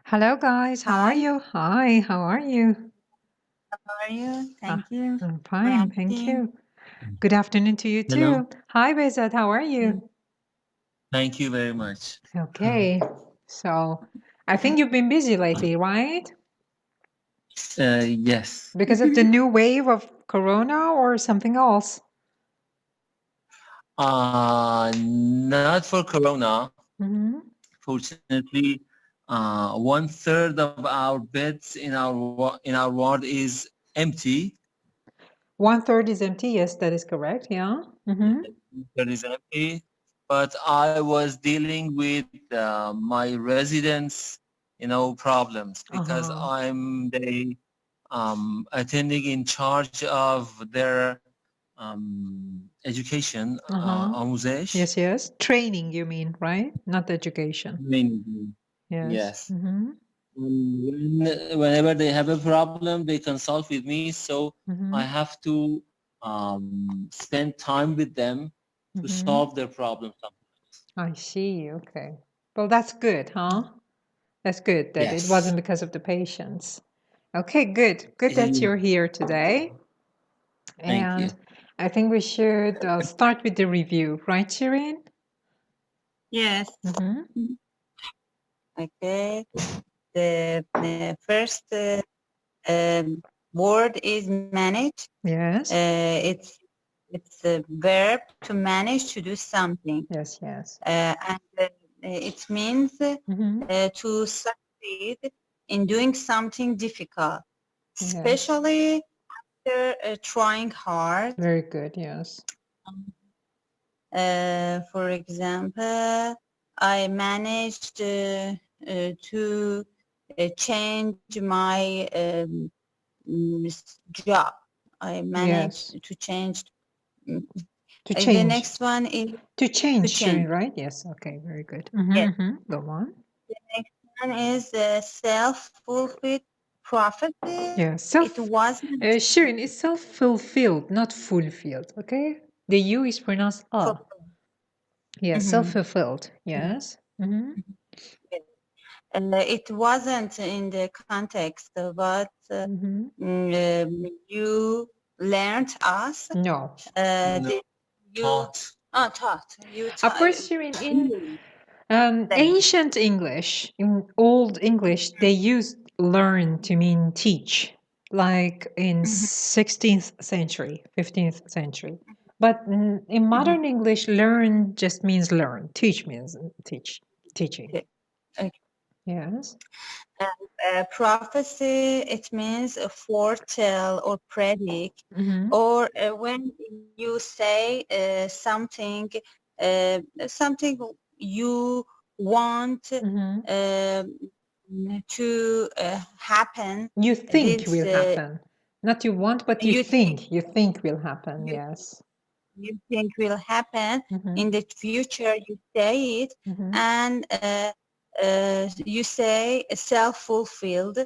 Hello, guys. How are Hi, you? Hi, how are you? how are you? Ah, Thank you I'm for fine, thank asking. you. Good afternoon to you Hello. too. Hi, Bezat. How are you? Thank you very much. Okay, so I think you've been busy lately, right? Yes. Because of the new wave of corona or something else? Not for Corona. Hmm. Fortunately, 1/3 of our beds in our ward is empty. 1/3 is empty. Yes, that is correct. Yeah. Hmm. That is empty. But I was dealing with my residents, problems because Uh-huh. I'm the attending in charge of their education, Uh-huh. آموزش. Yes, yes. Training, you mean, right? Not education. Mainly. Yes. Yes. Mm-hmm. Whenever they have a problem, they consult with me. So Mm-hmm. I have to spend time with them to Mm-hmm. solve their problems. I see. Okay. Well, that's good, huh? That's good that it Yes. wasn't because of the patients. Okay, good. Good that you're here today. Thank you. And I think we should start with the review, right, Shireen? Yes. Mm-hmm. Okay. The first word is manage. Yes. It's a verb to manage to do something, Yes, yes. and it means Mm-hmm. to succeed in doing something difficult, Yes. especially after trying hard. Very good, yes. For example, I managed to change my job. I managed Yes. to change. To The change. next one is To change, Shireen, change. right? Yes. Okay, very good. Mm-hmm, Yes. mm-hmm. Go on. The next one is self-fulfilled prophecy. Yeah, It wasn't Shireen, it's self-fulfilled, not fulfilled, okay? The U is pronounced A. Yeah, Mhm. self-fulfilled, yes. Mm-hmm. It wasn't in the context, but Mm-hmm. you learned us. No. No. You taught. You Of taught. course, Shireen, in ancient English, in Old English, they used learn to mean teach, like in 16th century, 15th century. But in modern English, learn just means learn. Teach means teaching. Okay. Yes. Prophecy, it means foretell or predict, Mm-hmm. or when you say something you want Mm-hmm. to happen. You think This will happen. Not you want, but you you think. You think will happen, you, yes. you think will happen Mm-hmm. in the future. You say it, Mm-hmm. and you say self-fulfilled,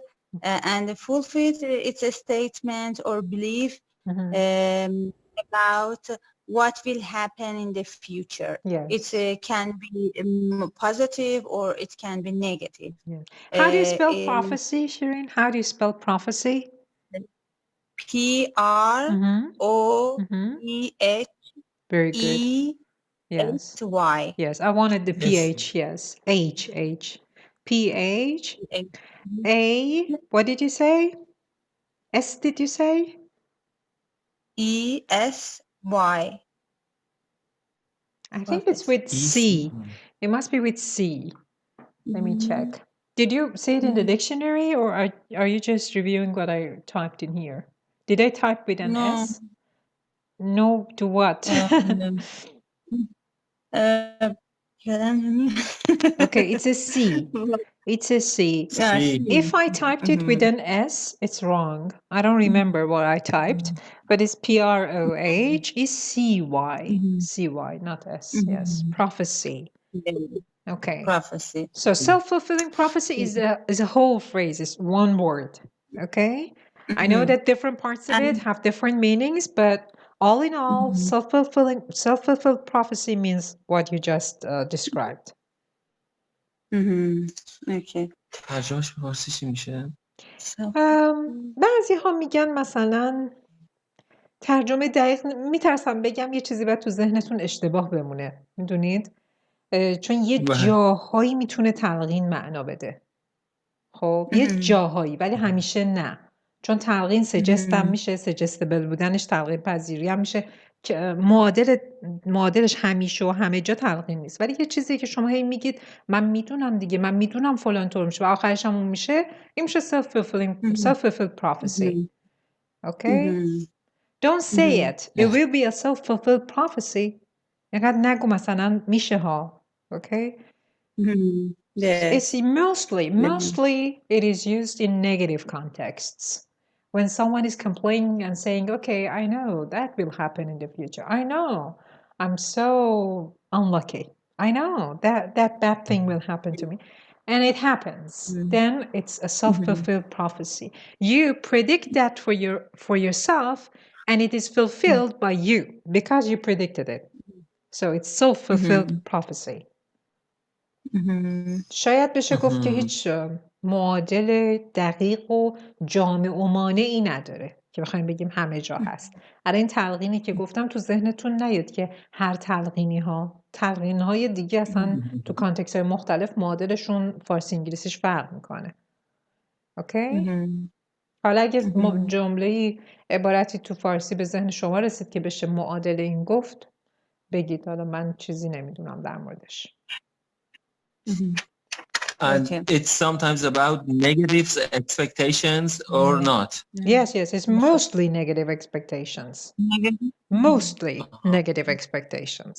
and fulfilled, it's a statement or belief Mm-hmm. about what will happen in the future. Yes. It can be positive or it can be negative. Yes. How do you spell in prophecy, Shireen? How do you spell prophecy? P-R-O-E-H-E-H-Y. Very good. Yes. Yes. I wanted the PH. Yes. H. PH. A. What did you say? S, did you say? E-S-Y. I think it's with C. It must be with C. Let me check. Did you see it in the dictionary, or are you just reviewing what I typed in here? Did I type with an No. S? No to what? Okay, it's a C. It's a C. If I typed it with an S, it's wrong. I don't remember what I typed, but it's PROH is CY. CY, not S. Yes. Prophecy. Okay. Prophecy. So self-fulfilling prophecy is a whole phrase. It's one word. Okay. I know that different parts of it have different meanings, but all in all, self-fulfilled prophecy means what you just described. Okay. ترجمهش به فارسی چی میشه؟ بعضی ها میگن مثلا ترجمه دقیق میترسم بگم یه چیزی باید تو ذهنتون اشتباه بمونه، میدونید؟ چون یه جاهایی میتونه تلقین معنا بده. خب یه جاهایی، ولی همیشه نه، چون تلقین سجست هم میشه، سجستبل بودنش تلقین پذیری هم میشه که معادلش همیشه و همه جا تلقین نیست. ولی یه چیزی که شما هی میگید من میدونم دیگه، من میدونم فلان طور میشه و آخرش هم اون میشه، این میشه self-fulfilled prophecy. Okay? Don't say it. It will be a self-fulfilled prophecy. اینقدر نگو مثلا میشه ها. Okay? It's mostly it is used in negative contexts. When someone is complaining and saying, okay, I know that will happen in the future. I know I'm so unlucky. I know that bad thing will happen to me. And it happens. Then it's a self-fulfilled prophecy. You predict that for yourself, and it is fulfilled by you because you predicted it. So it's self-fulfilled prophecy. شاید بشه گفت که هیچ معادل دقیق و جامع و مانعی نداره که بخوایم بگیم همه جا هست. الان این تلقینی که گفتم تو ذهنتون نیاد که هر تلقین های دیگه اصلا تو کانتکست های مختلف معادلشون فارسی انگلیسیش فرق میکنه. اوکی؟ حالا اگه جمله عبارتی تو فارسی به ذهن شما رسید که بشه معادل این گفت بگید، حالا من چیزی نمیدونم در موردش. And it's sometimes about negative expectations or not. Yes, it's mostly negative expectations. Mostly negative expectations.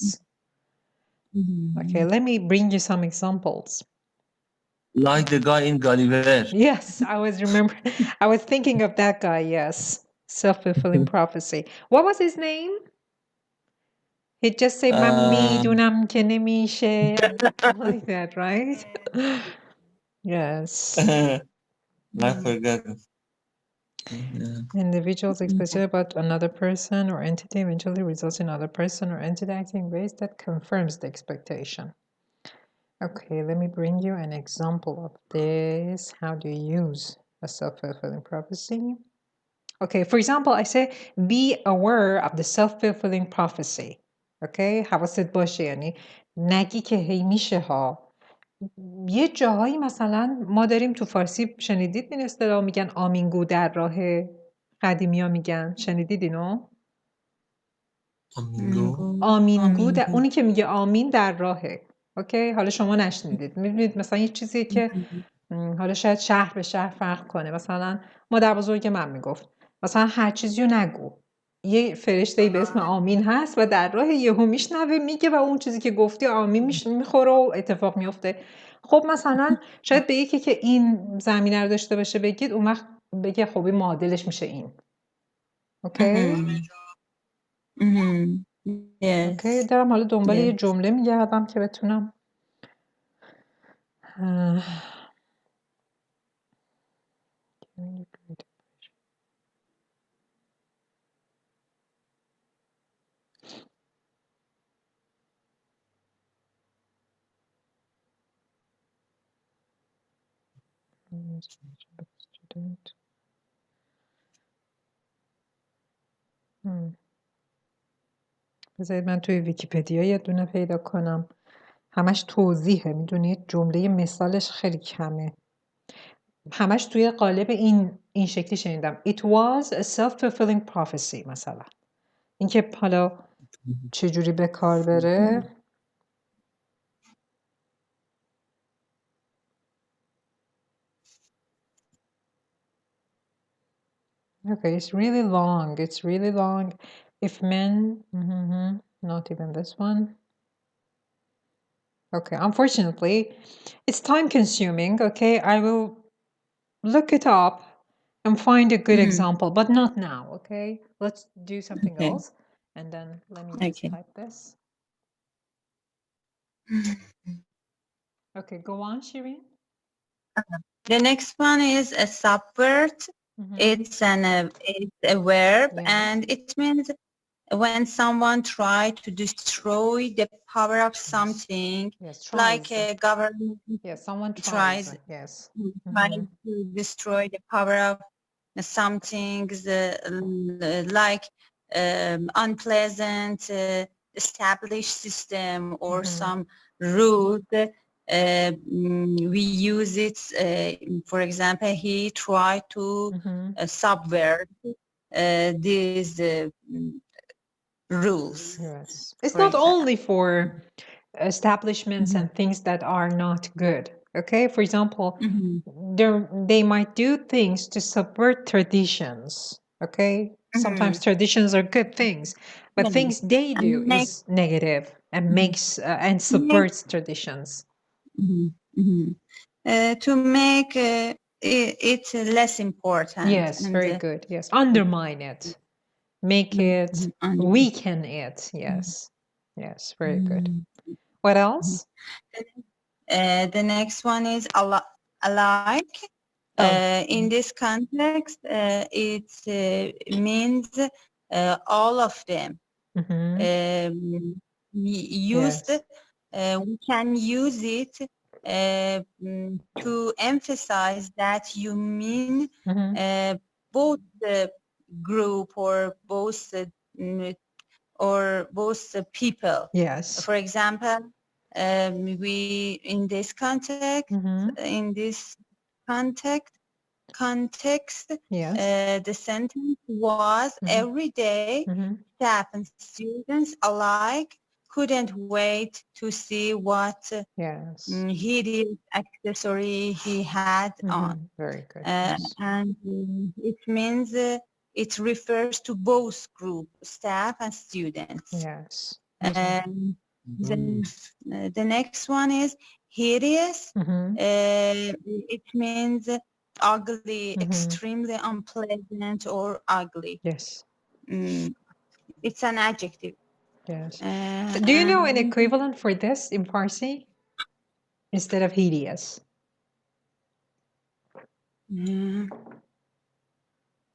Okay, let me bring you some examples. Like the guy in Gulliver. Yes, I was thinking of that guy, yes. Self-fulfilling prophecy. What was his name? He just said, من میدونم که نمیشه. Like that, right? Yes. I forgot. Individuals expectation about another person or entity eventually results in another person or entity acting in ways that confirms the expectation. Okay, let me bring you an example of this. How do you use a self-fulfilling prophecy? Okay, for example, I say be aware of the self-fulfilling prophecy. Okay, حواست باشه، یعنی نگی که هی میشه ها. یه جاهایی مثلا ما داریم تو فارسی، شنیدید این اصطلاح میگن آمینگو در راه، قدیمی ها میگن، شنیدید اینو؟ آمینگو اونی که میگه آمین در راهه. اوکی، حالا شما نشنیدید، میبینید مثلا یه چیزی که حالا شاید شهر به شهر فرق کنه. مثلا مادر بزرگ من میگفت مثلا هر چیزی رو نگو، یه فرشته‌ای به اسم آمین هست و در راه، یهو میشنوه میگه و اون چیزی که گفتی آمین میخوره و اتفاق میفته. خب مثلا شاید به یکی که این زمینه رو داشته باشه بگید، اون وقت بگه خب این معادلش میشه این. اوکی؟ اوکی، دارم حالا دنبال یه جمله میگردم که بتونم بذارید من توی ویکی‌پدیا یه دونه پیدا کنم، همش توضیحه، میدونید جمله مثالش خیلی کمه، همش توی قالب این شکلی شنیدم. It was a self-fulfilling prophecy مثلا. اینکه حالا چجوری به کار بره. Okay, it's really long. It's really long. If men, not even this one. Okay, unfortunately, it's time consuming. Okay, I will look it up and find a good example, but not now. Okay, let's do something else. And then let me just type this. Okay, go on, Shireen. The next one is a subvert. It's a verb, and it means when someone tries to destroy the power of something, Yes, like tries. a government Yes, someone tries tries. Yes. trying to destroy the power of something like unpleasant established system or some rules. We use it, for example, he tried to subvert these rules. Yes. It's for not example. only for establishments and things that are not good. Okay, for example, they might do things to subvert traditions. Okay, sometimes traditions are good things, but things they do is negative and makes and subverts traditions. To make it less important. Yes, and, very good. Yes, undermine it, make it, weaken it. Yes, yes, very good. What else? The next one is alike. In this context, it means all of them. Used, we can use it to emphasize that you mean both the group or both people. Yes. For example, we in this context, Yes. the sentence was every day staff and students alike couldn't wait to see what hideous accessory he had on. Very good. And it means it refers to both group, staff and students. Yes. The next one is hideous. It means ugly, extremely unpleasant or ugly. Yes. It's an adjective. Yes. Do you know an equivalent for this in Farsi instead of hideous?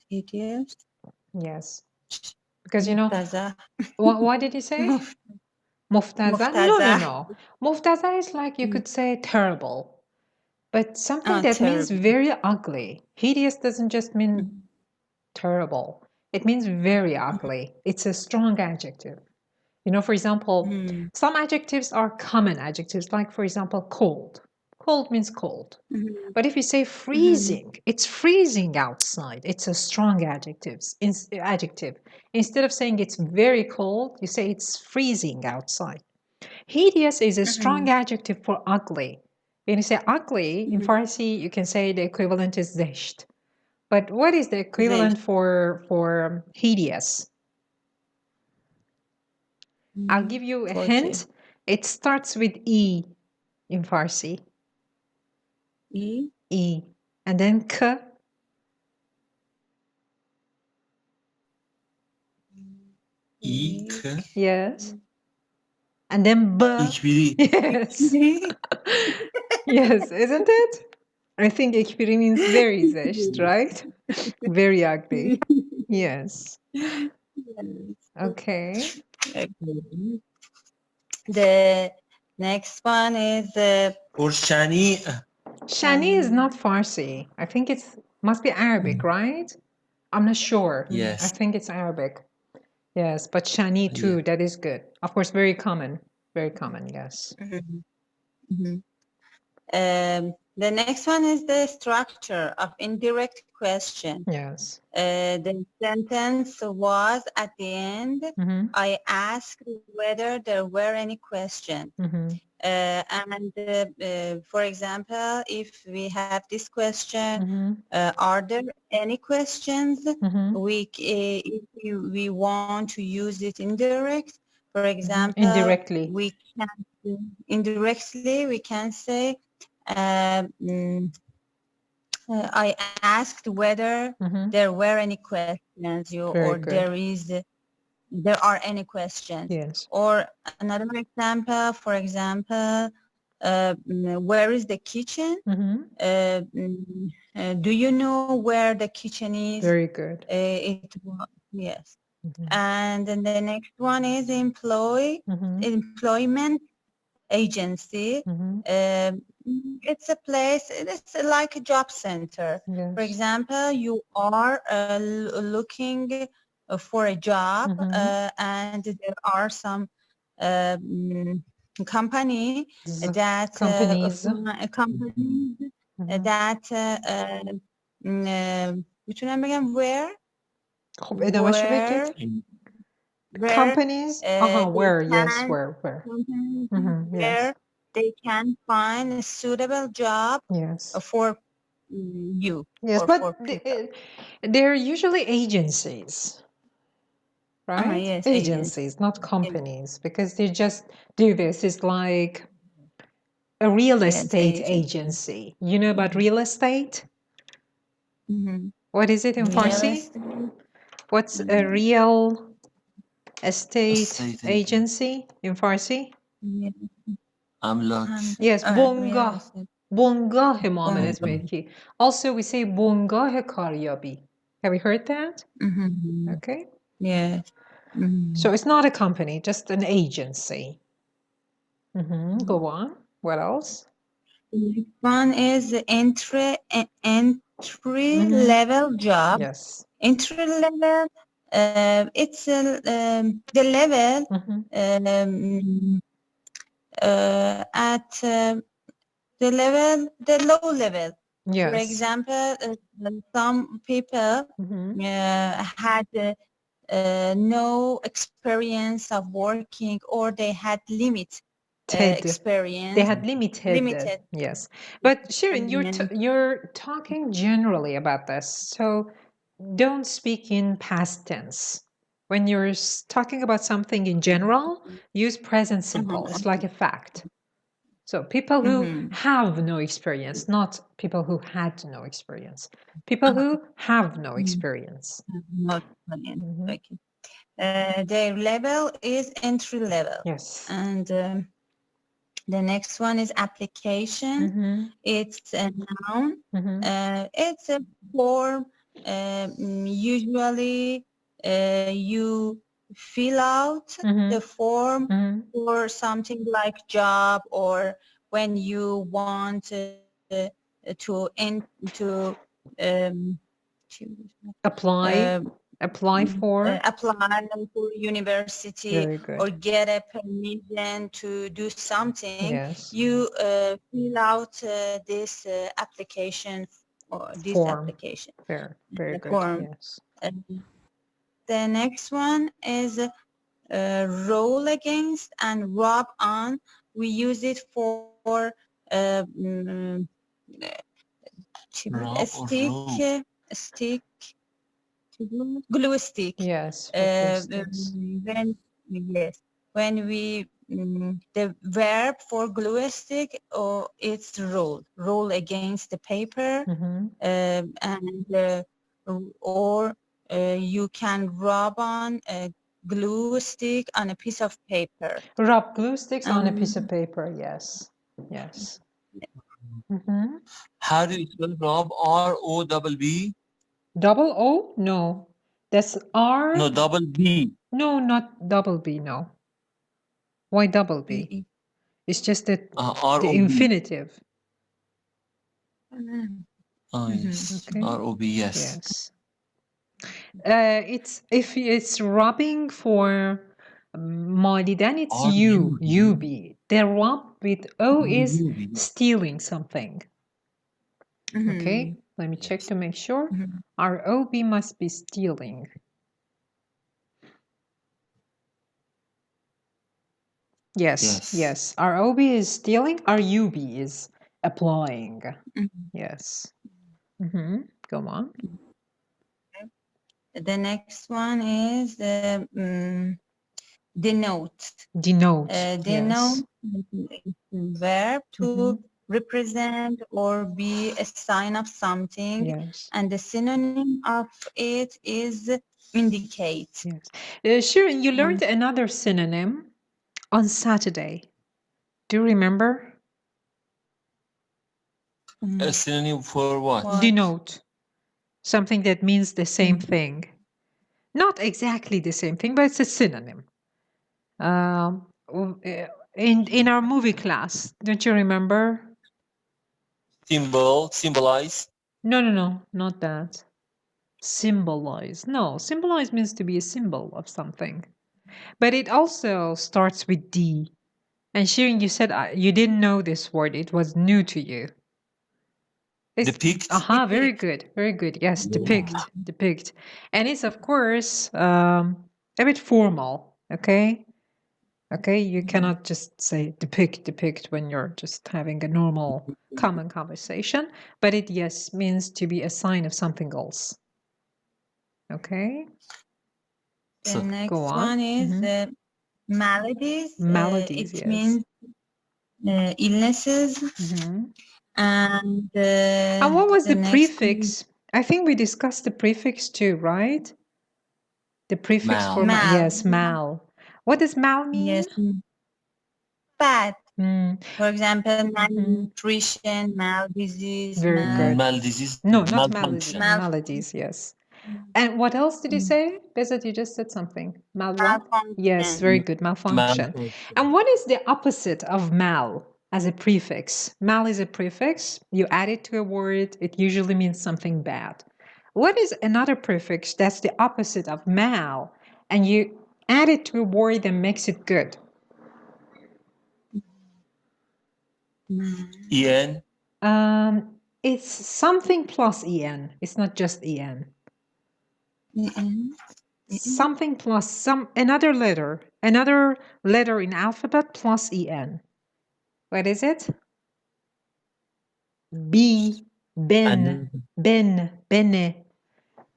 Hideous? Yes. Because, you know, what did you say? Muftaza? No. Muftaza is like you could say terrible, but something that means very ugly. Hideous doesn't just mean terrible. It means very ugly. It's a strong adjective. You know, for example, some adjectives are common adjectives, like, for example, cold. Cold means cold. But if you say freezing, it's freezing outside. It's a strong adjective. Instead of saying it's very cold, you say it's freezing outside. Hideous is a strong adjective for ugly. When you say ugly, in Farsi, you can say the equivalent is zesht. But what is the equivalent for hideous? I'll give you a hint. It starts with E in Farsi. E. And then K. K. Yes. And then B. Yes. Yes, isn't it? I think ikbiri means very zesht, right? Very ugly. Yes. Okay. The next one is or Shani. Shani is not Farsi. I think it's must be Arabic, right? I'm not sure. Yes. I think it's Arabic. Yes, but Shani too, that is good. Of course, very common. Very common, yes. The next one is the structure of indirect question. Yes. The sentence was at the end, I asked whether there were any questions. And for example, if we have this question, are there any questions? If we want to use it indirect, for example, indirectly, we can say, I asked whether there were any questions or there are any questions. Yes. Or another example, for example, where is the kitchen? Do you know where the kitchen is? Very good. Yes. And then the next one is employment agency. It's a place, it's like a job center. Yes. For example, you are looking for a job and there are some companies that میتونم بگم where خب ادامه‌شو بگید. companies where yes where where they can find a suitable job for you. Yes, or but for they're usually agencies, right? Yes, agencies, not companies, because they just do this. It's like a real estate agency. You know about real estate? What is it in Farsi? What's a real estate agency in Farsi? Yes, بنگاه معاملات ملکی. Also, we say بنگاه کاریابی. Have you heard that? Okay. Yeah. So it's not a company, just an agency. Go on. What else? One is entry level job. Yes. Entry level. It's the level at the low level. Yes. For example, some people had no experience of working, or they had limited experience. They had limited. Yes. But Shirin, you're talking generally about this, so don't speak in past tense. When you're talking about something in general, use present simple. It's like a fact. So people who have no experience, not people who had no experience. People who have no experience. Okay. Their level is entry level. Yes. And the next one is application. It's a noun. It's a form. Usually you fill out the form for something like job, or when you want to apply for university or get a permission to do something. Yes. You fill out this application or this form. Application. Very good. Form. Yes. The next one is roll against and rub on. We use it for stick, glue stick. Yes. When we the verb for glue stick, or it's roll against the paper, and or you can rub on a glue stick on a piece of paper. Rub glue sticks on a piece of paper. Yes. Yes. How do you spell rub? R-O-B-B? Double O? No. That's R. No, double B. No, not double B. No. Why double B? It's just the infinitive. Yes. Okay. R-O-B, yes. Yes. It's if it's rubbing for مالیدن, it's U-B. The rub with O is stealing something. Okay, let me check to make sure. R-O-B must be stealing. Yes. R-O-B is stealing. R-U-B is applying. Yes. Go on. The next one is denote. Denote. Denote is verb to represent or be a sign of something. Yes. And the synonym of it is indicate. Yes. Shirin, you learned another synonym on Saturday. Do you remember? A synonym for what? Denote. Something that means the same thing. Not exactly the same thing, but it's a synonym. In our movie class, don't you remember? Symbolize. No, not that. Symbolize. No, symbolize means to be a symbol of something. But it also starts with D. And Shirin, you said you didn't know this word. It was new to you. Depict. Very good. Very good. Yes, depict. Depict. And it's, of course, a bit formal. Okay? Okay? You cannot just say depict when you're just having a normal, common conversation. But it, yes, means to be a sign of something else. Okay? The next one is maladies. Maladies, it yes. means illnesses. And what was the prefix? I think we discussed the prefix too, right? The prefix mal. for mal. Yes, mal. What does mal mean? Yes. Bad. For example, malnutrition, maldisease. Very good. Maldisease. No, not maladies. Maladies, yes. And what else did you say? Bezat, you just said something. Malfunction. Yes, very good. Malfunction. And what is the opposite of mal as a prefix? Mal is a prefix. You add it to a word. It usually means something bad. What is another prefix that's the opposite of mal and you add it to a word that makes it good? En. It's something plus en. It's not just en. Something plus another letter in alphabet plus en. What is it? B, ben, bene.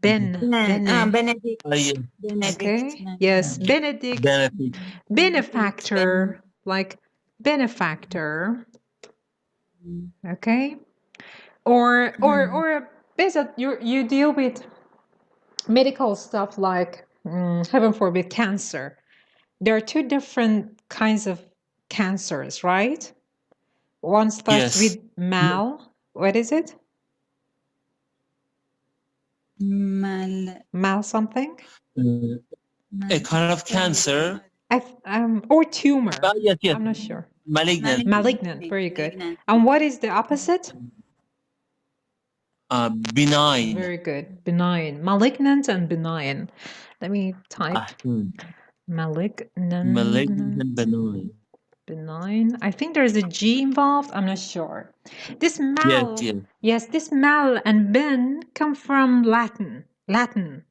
Benedict. Okay. Yes, Benedict. Benefactor, like benefactor. Okay. Or Bezat, you deal with medical stuff like heaven forbid cancer. There are two different kinds of cancers, right? One starts with mal. What is it? Mal something? A kind of cancer. Or tumor. Yes. I'm not sure. Malignant. Very good. And what is the opposite? Benign. Very good. Benign. Malignant and benign. Let me type. Malignant. Benign. Benign. I think there's a G involved. I'm not sure. This mal. Yes, this mal and ben come from Latin,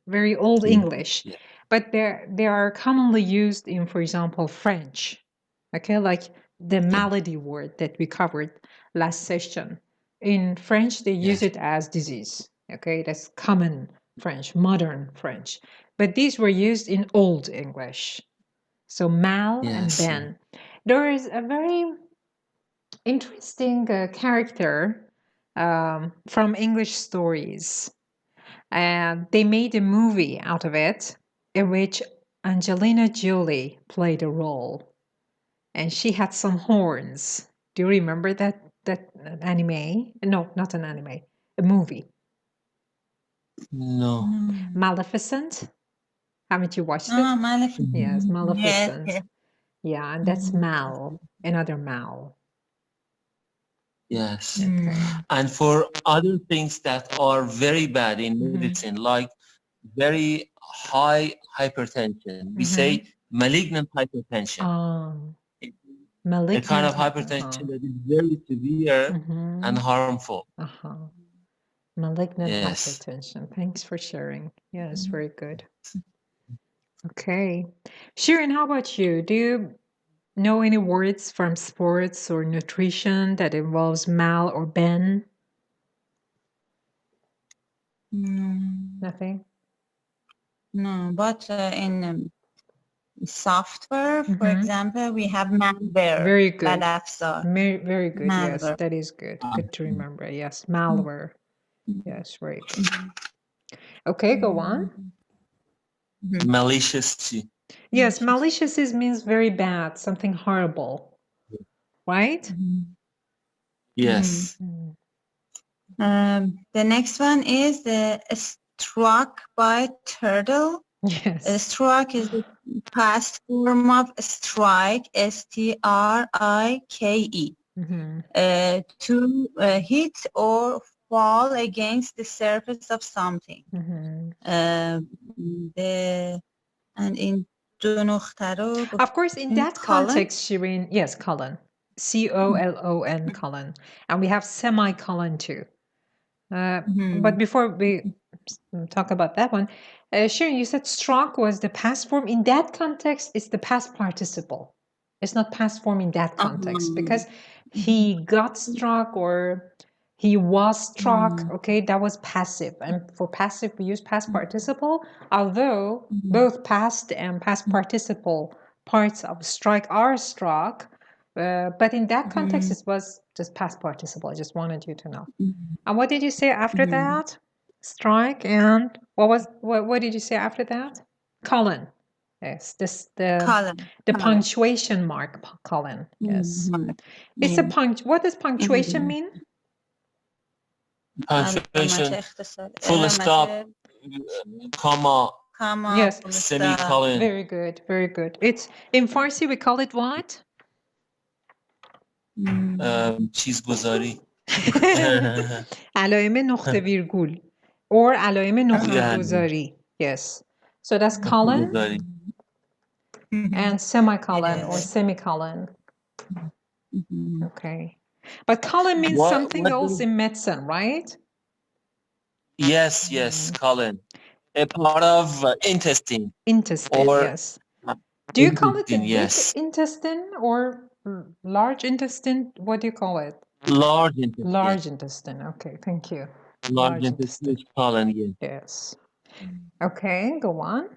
very old English. Yeah. But they are commonly used in, for example, French. Okay, like the malady word that we covered last session. In French, they use it as disease. Okay, that's common French, modern French. But these were used in Old English. So mal and ben. There is a very interesting character from English stories. And they made a movie out of it in which Angelina Jolie played a role. And she had some horns. Do you remember that anime? No, not an anime. A movie. No. Maleficent? Haven't you watched it? Maleficent. Yes, Maleficent. Yes. Yeah, and that's mal, another mal. Yes. Okay. And for other things that are very bad in medicine, like very high hypertension, we say malignant hypertension. Malignant. A kind of hypertension that is very severe and harmful. Malignant hypertension. Thanks for sharing. Yes, very good. Okay. Shirin, how about you? Do you know any words from sports or nutrition that involves mal or ben? Nothing? No, but in software, for example, we have malware. Very good. Very good. Malware. Yes, that is good. Good to remember. Yes, malware. Yes, very good. Okay, go on. Malicious. Yes, malicious means very bad, something horrible. Right? Yes. The next one is the struck by turtle. Yes. Struck is the past form of strike, S-T-R-I-K-E. To hit or fall against the surface of something. And in of course, in that context, Shireen, yes, colon. C-O-L-O-N, colon. And we have semicolon too. But before we talk about that one, Shireen, you said struck was the past form. In that context, it's the past participle. It's not past form in that context because he got struck or he was struck. Okay, that was passive. And for passive, we use past participle, although both past and past participle parts of strike are struck. But in that context, it was just past participle. I just wanted you to know. And what did you say after that? Strike and what did you say after that? Colon. Yes, the punctuation mark colon. Yes. It's a what does punctuation mean? Punctuation, full stop, comma, yes, semicolon. Very good, very good. It's in Farsi we call it what? چیزگذاری. علائم نقطه ویرگول or علائم نقطه گذاری. Yes. So that's colon and semicolon or semicolon. Okay. But colon means something else in medicine, right? Yes, yes, colon. A part of intestine. Intestine, or, yes. Do you call it the big yes. intestine or large intestine? What do you call it? Large intestine. Large intestine. Okay, thank you. Large intestine is colon, yes. Yes. Okay, go on.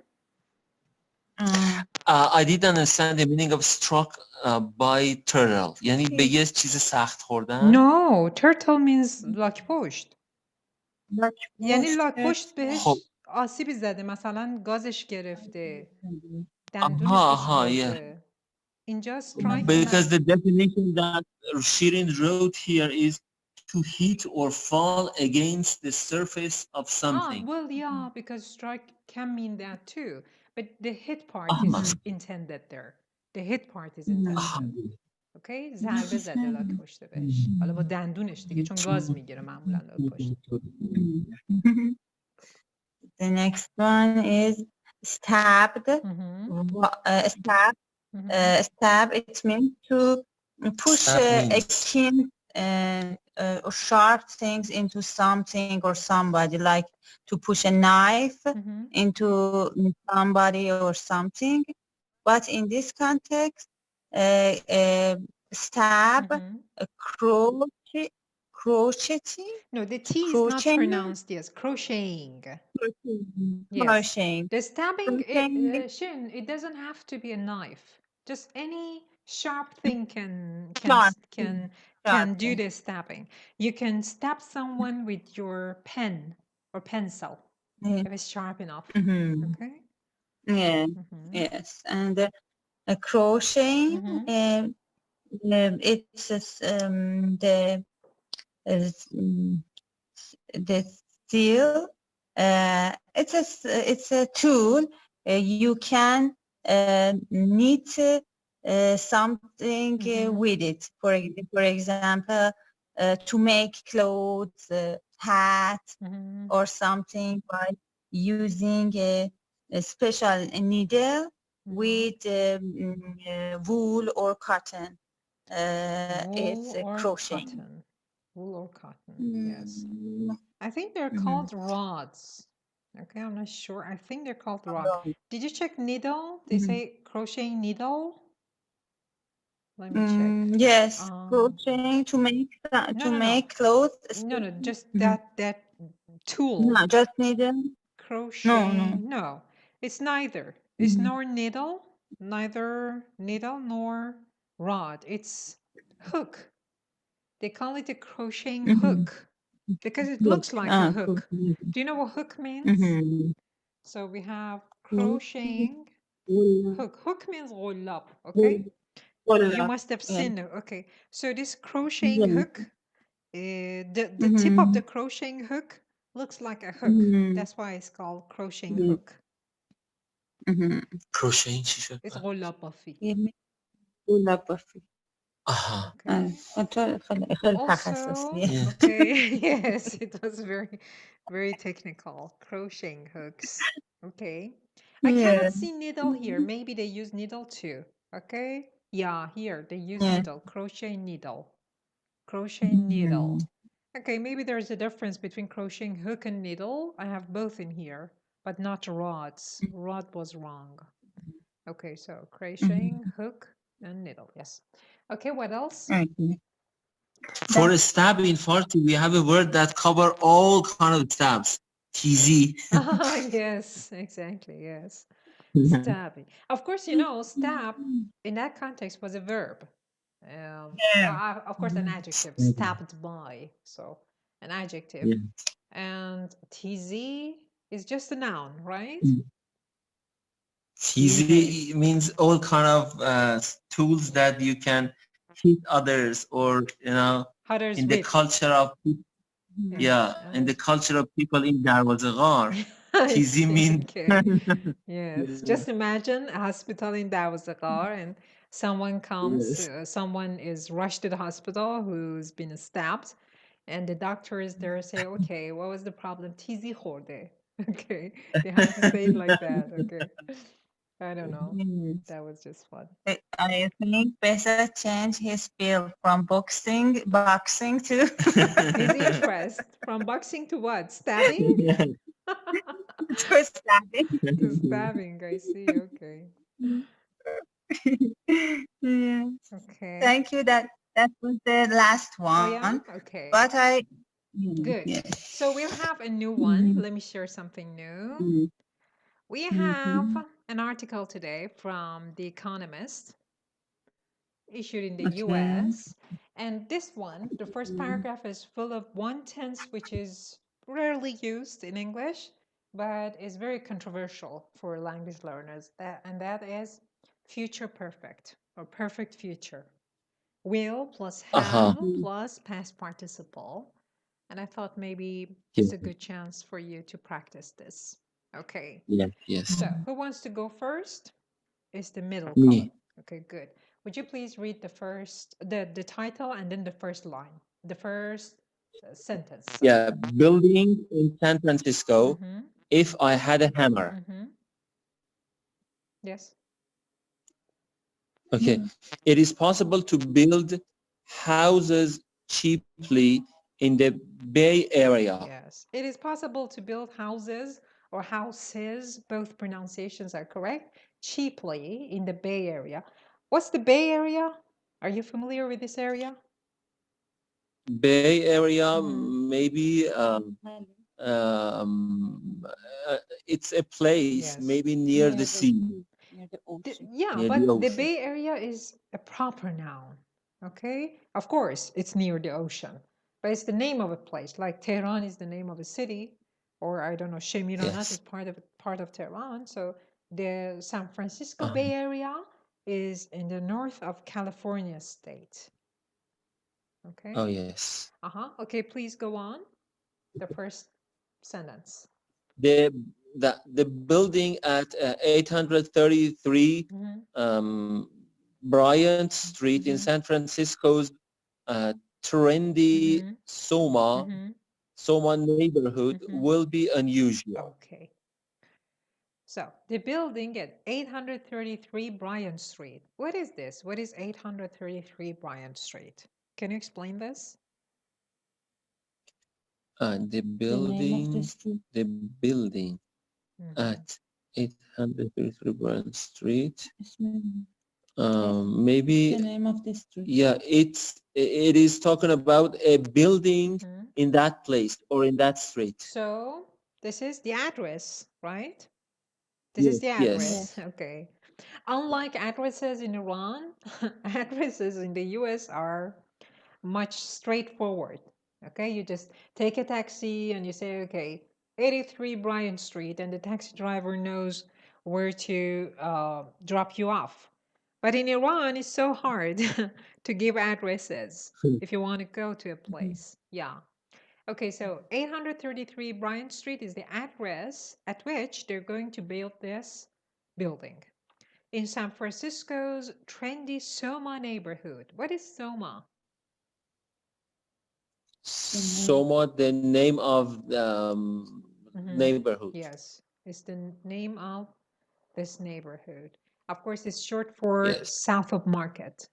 I didn't understand the meaning of struck by turtle. یعنی به یه چیز سخت خوردن. No, turtle means لاک پشت. یعنی لاک پشت بهش آسیبی زده، مثلا گازش گرفته، دندونش خورده. اینجا strike. Because the definition that Shirin wrote here is to hit or fall against the surface of something. Well, yeah, because strike can mean that too. But the hit part is intended there. The hit part is intended. Okay? ضربه زده لاک پشت بهش. حالا با دندونش دیگه چون گاز میگیره معمولا لاک پشت. The next one is stabbed. Stab, it means to push a keen or sharp things into something or somebody, like to push a knife into somebody or something. But in this context, stab, crocheting? No, the T is not pronounced, yes. Crocheting. Yes. Crocheting. The stabbing, it doesn't have to be a knife. Just any sharp thing can do the stabbing. You can stab someone with your pen or pencil if it's sharp enough. Okay? Yeah. Yes. And crocheting, it's the steel. It's a tool. You can knit something with it. For example, to make clothes, hat, or something by using a special needle with wool or cotton. It's crocheting. Wool or cotton, yes. I think they're called rods. Okay, I'm not sure. I think they're called rods. Did you check needle? They say crocheting needle. Let me check. Yes, crocheting to make clothes. No, just that tool. No, just needle. Crocheting. No, it's neither. It's nor needle, neither needle nor rod. It's hook. They call it a crocheting hook because it looks like a hook. Do you know what hook means? So we have crocheting hook. Hook means غلاب, okay? You must have seen it. Okay. So this crocheting hook, the tip of the crocheting hook looks like a hook. That's why it's called crocheting hook. کروشین چی شد؟ It's غلاب بافی. غلاب بافی. آها. خیلی تخصصیه. Okay, yes, it was very, very technical. Crocheting hooks. Okay. I cannot see needle here. Maybe they use needle too. Okay. Yeah, here they use needle. Crochet needle. Crochet needle. Okay, maybe there's a difference between crocheting hook and needle. I have both in here, but not rods. Rod was wrong. Okay, so crocheting hook and needle. Yes. Okay, what else? For a stab in Farsi, we have a word that cover all kind of stabs. تیزی. Yes, exactly. Yes. Stabbing. Of course, you know, stab in that context was a verb. Of course, an adjective. Stabbed by. So, an adjective. And tz is just a noun, right? تیزی means all kind of tools that you can hit others, or you know, Others in the with. culture of in the culture of people in Darwazaqar, تیزی means yes. Just imagine a hospital in Darwazaqar and someone comes, someone is rushed to the hospital who's been stabbed, and the doctor is there say, okay, what was the problem? Tizi khorde. Okay. They have to say it like that. Okay. I don't know. That was just fun. I think Besa changed his field from boxing to His interest from boxing to what? Stabbing? to stabbing. To stabbing. I see. Okay. Yes. Okay. Thank you. That was the last one. Oh, yeah? Okay. But Good. Yes. So we'll have a new one. Let me share something new. We have an article today from The Economist, issued in the US. And this one, the first paragraph is full of one tense, which is rarely used in English, but is very controversial for language learners. And that is future perfect or perfect future. Will plus have plus past participle. And I thought maybe it's a good chance for you to practice this. Okay. Yes. So who wants to go first? It's the middle Me. column. Okay, good. Would you please read the title and then the first line, the first sentence? Yeah, building in San Francisco. If I had a hammer. Yes. Okay. It is possible to build houses cheaply in the Bay Area. Yes. It is possible to build houses or houses, both pronunciations are correct, cheaply in the Bay Area. What's the Bay Area? Are you familiar with this area? Bay Area, maybe it's a place maybe near the sea. Near the ocean. But the Bay Area is a proper noun. Okay, of course it's near the ocean, but it's the name of a place. Like Tehran is the name of a city, or I don't know, Shemiranat is part of Tehran. So the San Francisco Bay Area is in the north of California state. Okay. Oh yes. Okay, please go on. The first sentence. The building at 833 Bryant Street in San Francisco's trendy Soma neighborhood will be unusual. Okay. So the building at 833 Bryant Street. What is this? What is 833 Bryant Street? Can you explain this? The building at 833 Bryant Street. Maybe the name of the street. Yeah, it is talking about a building in that place or in that street. So this is the address, right? This is the address. Yes. Okay. Unlike addresses in Iran, addresses in the US are much straightforward. Okay, you just take a taxi and you say, okay, 83 Bryant Street, and the taxi driver knows where to drop you off. But in Iran, it's so hard to give addresses if you want to go to a place. Yeah. Okay, so 833 Bryant Street is the address at which they're going to build this building. In San Francisco's trendy Soma neighborhood. What is Soma? Soma, the name of the neighborhood. Yes, it's the name of this neighborhood. Of course, it's short for South of Market,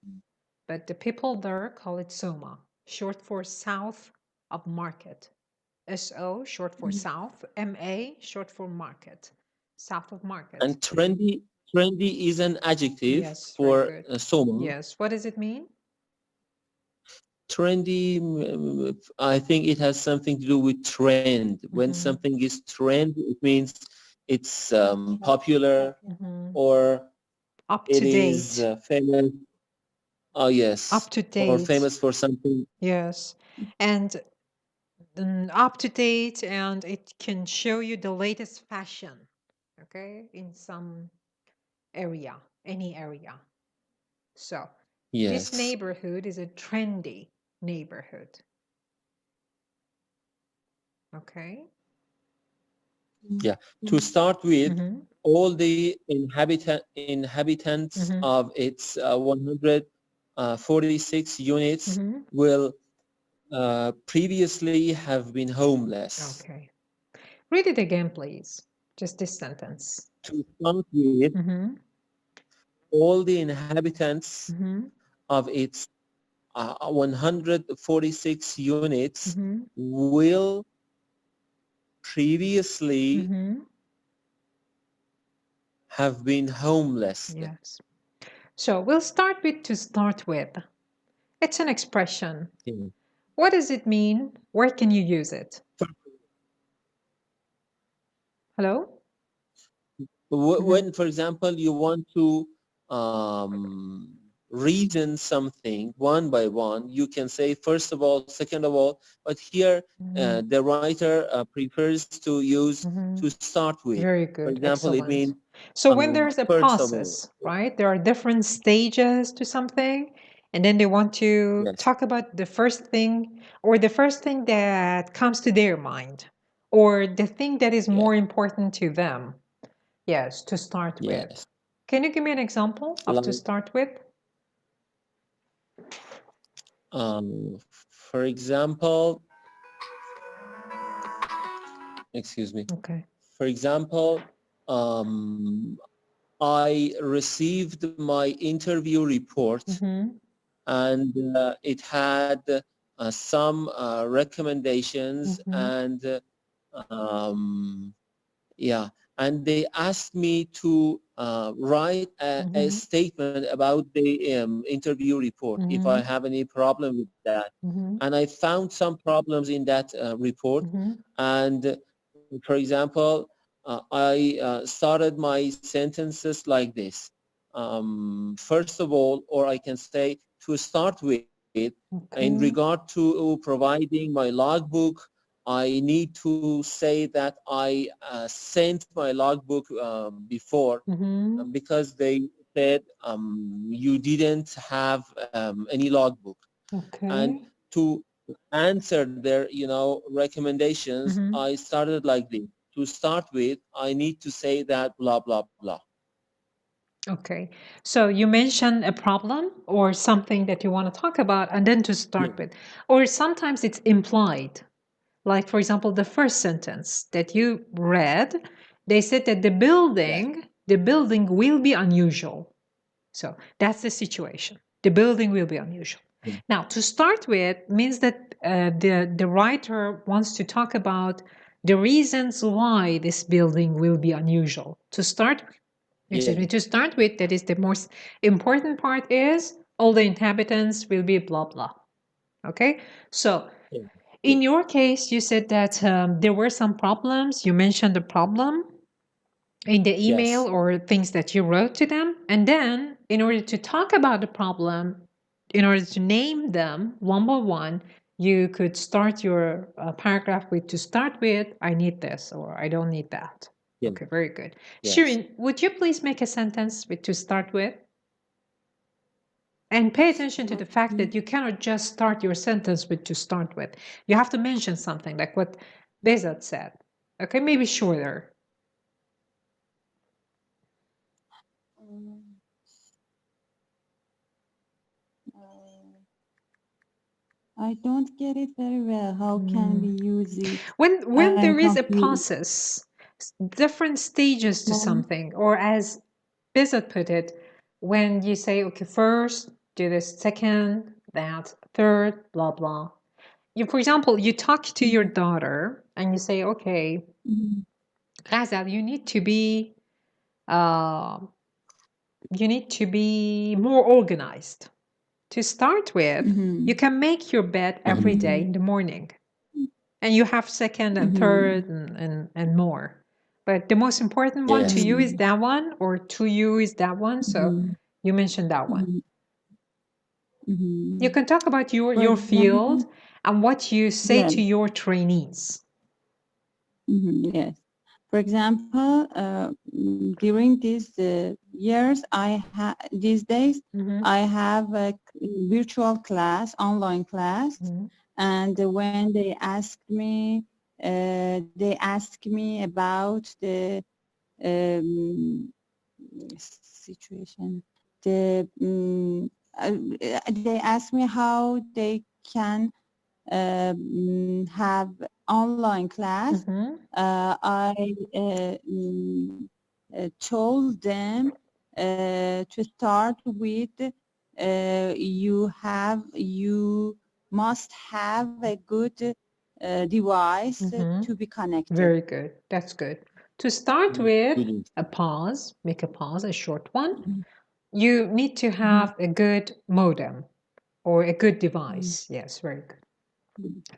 but the people there call it Soma, short for South of Market. SO, short for South, MA, short for Market, South of Market. And trendy is an adjective for Soma. Yes, what does it mean? Trendy, I think it has something to do with trend. When something is trend, it means it's popular or up to date. Famous. Oh, yes. Up to date. Or famous for something. Yes. And up to date, and it can show you the latest fashion, okay, in some area, any area. So this neighborhood is a trendy neighborhood. Okay. Yeah. To start with, all the inhabitants of its 146 units will previously have been homeless. Okay. Read it again, please. Just this sentence. To start with, all the inhabitants of its 146 units will previously have been homeless. Yes. So we'll start with to start with. It's an expression. What does it mean? Where can you use it? Hello? When, for example, you want to reason something one by one, you can say first of all, second of all, but here the writer prefers to use to start with. Very good. For example, excellent. It means so when there's a process, right? There are different stages to something, and then they want to talk about the first thing, or the first thing that comes to their mind, or the thing that is more important to them. Yes, to start with. Can you give me an example of to start with? For example, excuse me. Okay. For example, I received my interview report, and it had some recommendations, and and they asked me to write a statement about the interview report if I have any problem with that. And I found some problems in that report. And for example, I started my sentences like this. First of all, or I can say to start with, in regard to providing my logbook, I need to say that I sent my logbook before because they said you didn't have any logbook. And to answer their, recommendations, I started like this. To start with, I need to say that blah, blah, blah. Okay. So you mention a problem or something that you want to talk about, and then to start with. Or sometimes it's implied. Like, for example, the first sentence that you read, they said that the building will be unusual. So that's the situation. The building will be unusual. Now, to start with means that the writer wants to talk about the reasons why this building will be unusual. To start with, that is the most important part is all the inhabitants will be blah, blah. Okay? So in your case, you said that there were some problems. You mentioned the problem in the email or things that you wrote to them. And then in order to talk about the problem, in order to name them one by one, you could start your paragraph with to start with, I need this or I don't need that. Okay, very good. Shirin, would you please make a sentence with to start with? And pay attention to the fact that you cannot just start your sentence with to start with. You have to mention something like what Bezat said. Okay, maybe shorter. I don't get it very well. How can we use it? When I'm there is a confused. process, different stages to something, or as Bizet put it, when you say, okay, first, do this, second, that, third, blah, blah. For example, you talk to your daughter and you say, okay, Ghazal, you need to be more organized. To start with, you can make your bed every day in the morning. And you have second and third and more. But the most important one to you is that one, or to you is that one. So you mentioned that one. You can talk about your field and what you say to your trainees. Yes. For example, during these years, these days, I have a virtual class, online class, and when they ask me about the situation. They ask me how they can have online class. I told them to start with you must have a good device to be connected. Very good. That's good. To start with, make a pause, a short one. You need to have a good modem or a good device. Yes, very good.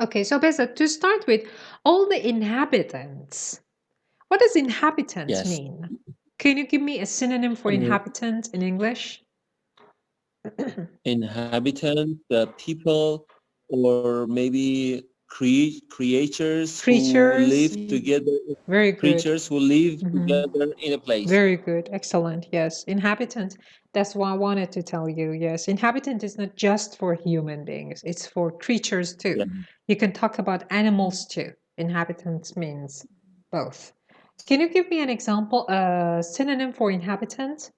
Okay, so Beza, to start with, all the inhabitants. What does inhabitants mean? Can you give me a synonym for inhabitant in English? Inhabitant, people, or maybe creatures who live together. Very good. Creatures who live together in a place. Very good. Excellent. Yes. Inhabitant. That's what I wanted to tell you. Yes. Inhabitant is not just for human beings. It's for creatures too. Yeah. You can talk about animals too. Inhabitant means both. Can you give me an example, a synonym for inhabitant?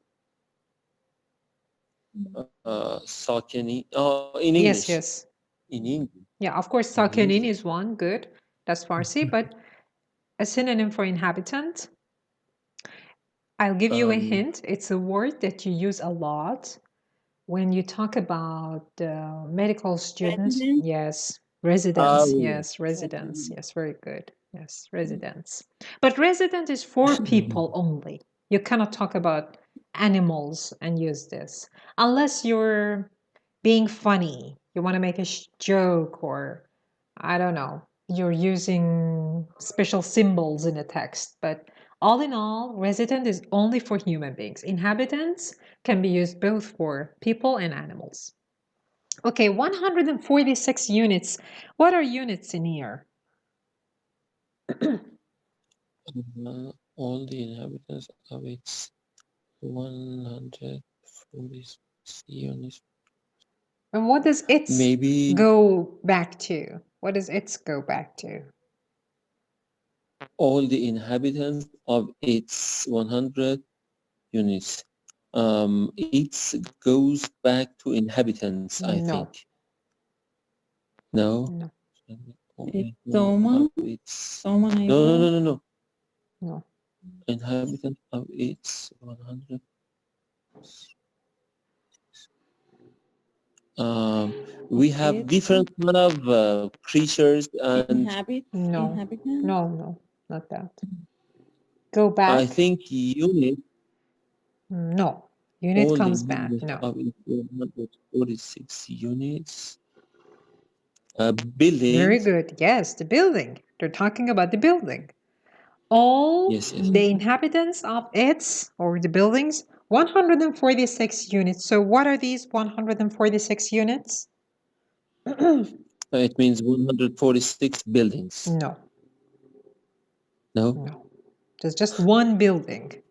Sakini. Oh, in English. Yes. In English. Yeah, of course, sakinin is one. Good. That's Farsi. But a synonym for inhabitant? I'll give you a hint. It's a word that you use a lot when you talk about medical students. Resident? Yes. Residents. Yes. Residents. Yes. Very good. Yes. Residents. But resident is for people only. You cannot talk about animals and use this unless you're being funny. You want to make a joke, or I don't know, you're using special symbols in a text. But all in all, resident is only for human beings. Inhabitants can be used both for people and animals. Okay, 146 units. What are units in here? All the inhabitants of its 146 units. And what does its go back to? What does its go back to? All the inhabitants of its 100 units. It goes back to inhabitants, I think. No? No. No. Inhabitants of its 100. We have different kind of creatures and No, not that. Go back. I think unit. No, unit comes back. No. Of 146 units. Building. Very good. Yes, the building. They're talking about the building. All the inhabitants of its, or the buildings, 146 units. So what are these 146 units? It means 146 buildings. No. No? No. There's just one building.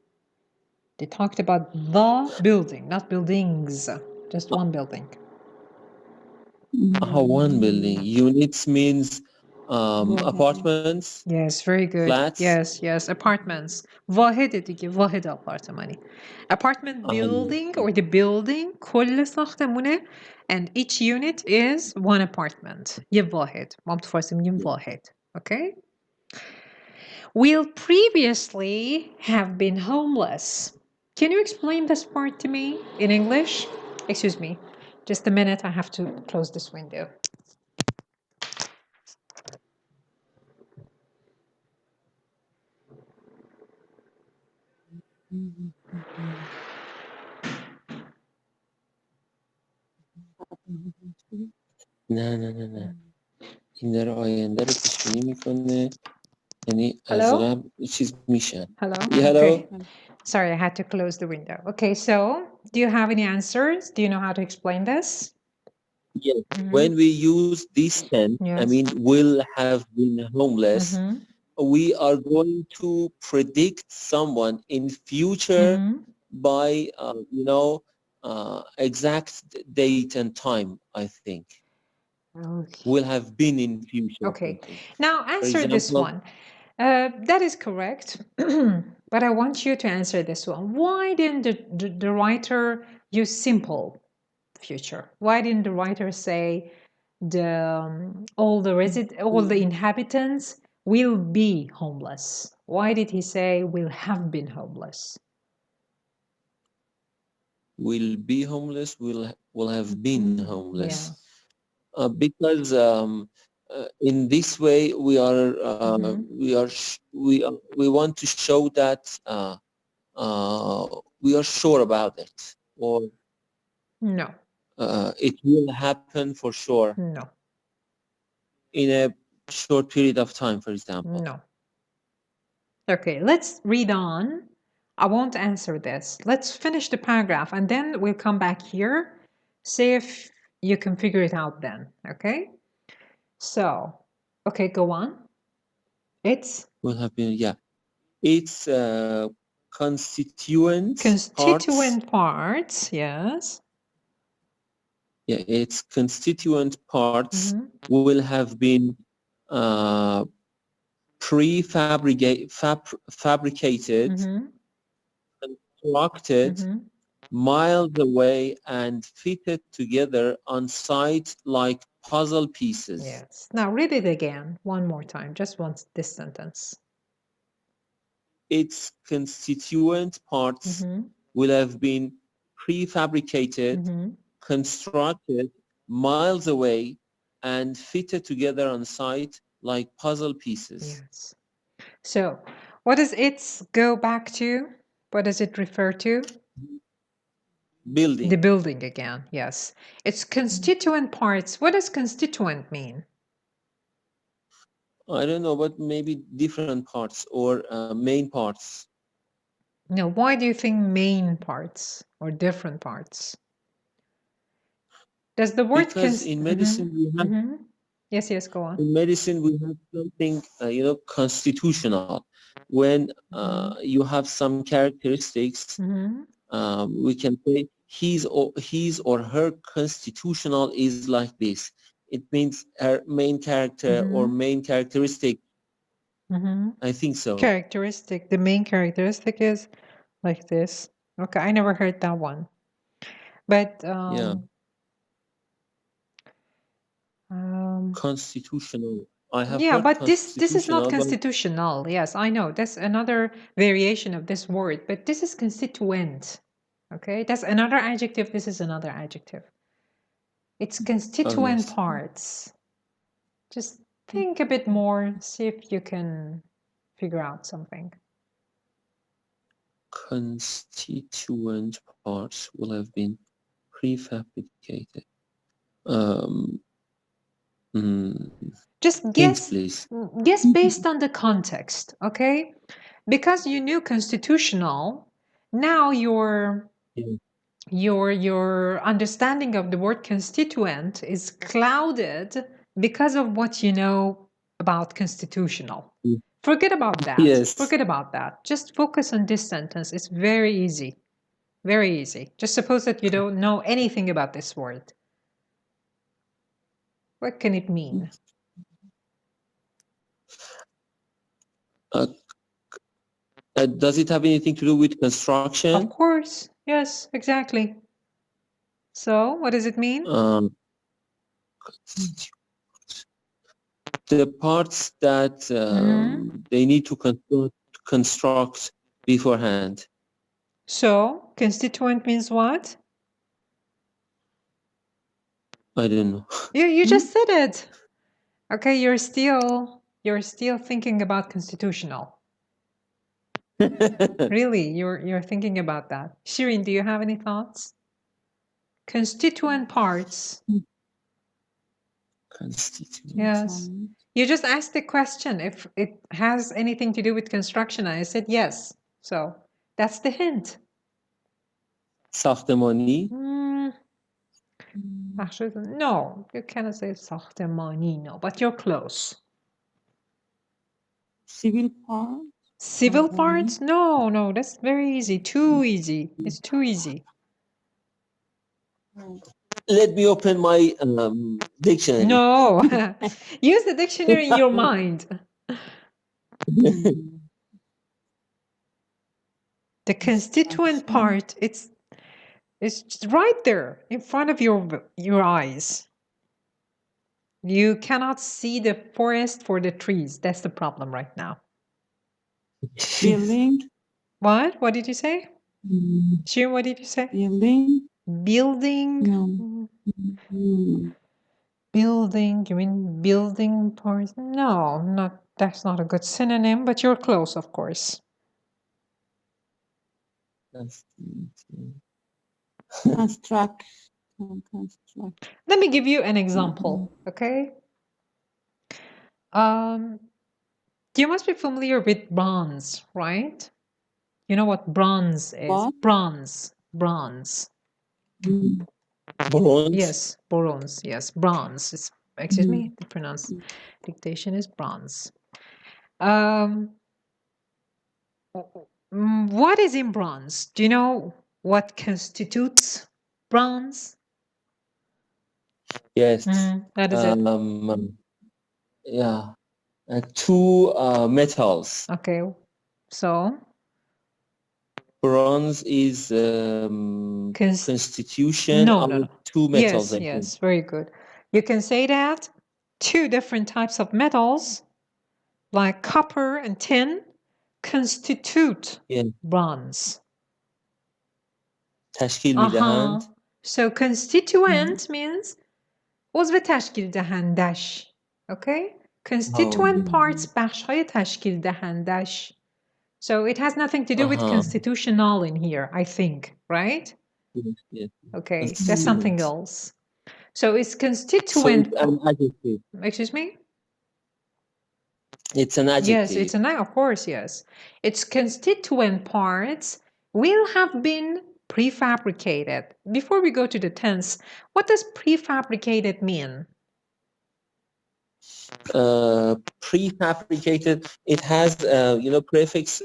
They talked about the building, not buildings. Just one building. One building. Units means apartments. Yes, very good. Flats. Yes, apartments. واحد دیگه، واحد آپارتمانی. Apartment building or the building کل ساختمونه and each unit is one apartment. یه واحد. ما تو فارسی میگیم واحد. Okay? Will previously have been homeless. Can you explain this part to me in English? Excuse me. Just a minute, I have to close this window. نه این داره آینده رو پیش بینی میکنه، یعنی از Hello? قبل چیز میشن. Hello? Hello? Okay. Sorry, I had to close the window. Okay, so do you have any answers? Do you know how to explain this? Yes. When we use this tense, I Yes. mean will have been homeless, we are going to predict someone in future by exact date and time, I think. Okay. Will have been in future. Okay. Now answer this one. That is correct. But I want you to answer this one. Why didn't the writer use simple future? Why didn't the writer say all the inhabitants will be homeless? Why did he say will have been homeless? Will be homeless, will have been homeless. Yeah. Because in this way we want to show that we are sure about it, or No. It will happen for sure. No. In a short period of time, for example. No. Okay, let's read on. I won't answer this. Let's finish the paragraph and then we'll come back here. See if you can figure it out then. Okay? So, okay, go on. It's will have been, yeah. It's constituent parts, yes. Yeah, its constituent parts will have been fabricated, constructed miles away and fitted together on site like puzzle pieces. Yes. Now read it again one more time, just once this sentence. Its constituent parts will have been prefabricated, constructed miles away and fitted together on site like puzzle pieces. Yes. So, what does its go back to? What does it refer to? Building. The building again, yes. Its constituent parts. What does constituent mean? I don't know, but maybe different parts or main parts. No, why do you think main parts or different parts? Does the word because in medicine we have yes, go on. in medicine we have something constitutional. When you have some characteristics, we can say his or her constitutional is like this. It means her main character or main characteristic. I think so. Characteristic. The main characteristic is like this. Okay, I never heard that one. But yeah. Constitutional. I have yeah, heard but this is not constitutional, constitutional. Yes, I know. That's another variation of this word, but this is constituent. Okay, that's another adjective. This is another adjective. It's constituent parts. Just think a bit more, see if you can figure out something. Constituent parts will have been prefabricated. Just guess, please. Guess based on the context, okay? Because you knew constitutional, now your understanding of the word constituent is clouded because of what you know about constitutional. Forget about that. Yes. Forget about that. Just focus on this sentence. It's very easy. Very easy. Just suppose that you don't know anything about this word. What can it mean? Uh, does it have anything to do with construction? Of course. Yes, exactly. So, what does it mean? The parts that they need to construct beforehand. So, constituent means what? I don't know. You just said it. Okay, you're still thinking about constitutional. Really, you're thinking about that. Shirin, do you have any thoughts? Constituent parts. Constituent. Yes. You just asked the question if it has anything to do with construction. I said yes. So that's the hint. ساختمانی. No, you cannot say ساختمانی, no, but you're close. Civil parts? Civil parts? No, that's very easy. Too easy. It's too easy. Let me open my dictionary. No. Use the dictionary in your mind. The constituent part, it's right there in front of your eyes. You cannot see the forest for the trees. That's the problem right now. Building? What? What did you say? Shirin, what did you say? Building? Building? No. Building, you mean building parts? No, that's not a good synonym, but you're close, of course. Construct. Let me give you an example, okay? You must be familiar with bronze, right? You know what bronze is? What? Bronze. Bronze? Yes, bronze. Yes, bronze. Excuse me, the pronunciation is bronze. What is in bronze? Do you know what constitutes bronze? Yes. That is it. Yeah. Two metals. Okay. So? Bronze is constitution of two metals. Yes, very good. You can say that two different types of metals, like copper and tin, constitute bronze. تشکیل میدهند. So constituent means عضو تشکیل دهندش. Okay? Constituent parts بخش‌های تشکیل دهندش. So it has nothing to do with constitutional in here, I think, right? Yes. Okay, that's something else. So it's constituent. So it's an adjective. Excuse me? It's an adjective. Yes, it's an, of course, yes. Its constituent parts will have been prefabricated. Before we go to the tense, what does prefabricated mean? Prefabricated, it has, prefix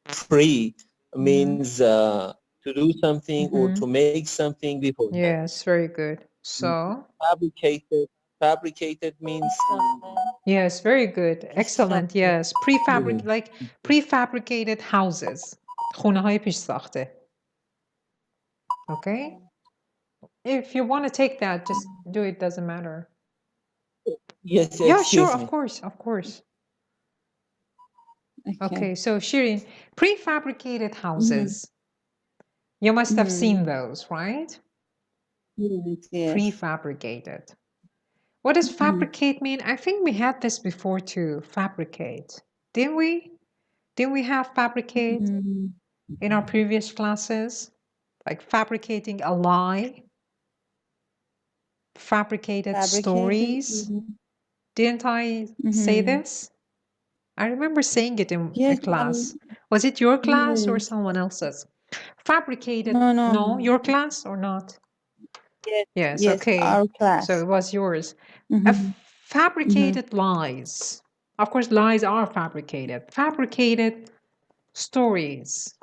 pre means to do something or to make something before. Yes, very good. So? Fabricated means... Yes, very good. Excellent, yes. Prefabricated houses. خونه‌های پیش ساخته. Okay? If you want to take that, just do it, doesn't matter. Yes, yeah, sure, of course. Okay, so Shirin, prefabricated houses. You must have seen those, right? Yes. Prefabricated. What does fabricate mean? I think we had this before too, fabricate. Didn't we? Didn't we have fabricate in our previous classes? Like fabricating a lie? Fabricated stories? Didn't I say this? I remember saying it in a class. Was it your class or someone else's? Fabricated. No, your class or not? Yes, okay. Our class. So it was yours. Fabricated lies. Of course, lies are fabricated. Fabricated stories.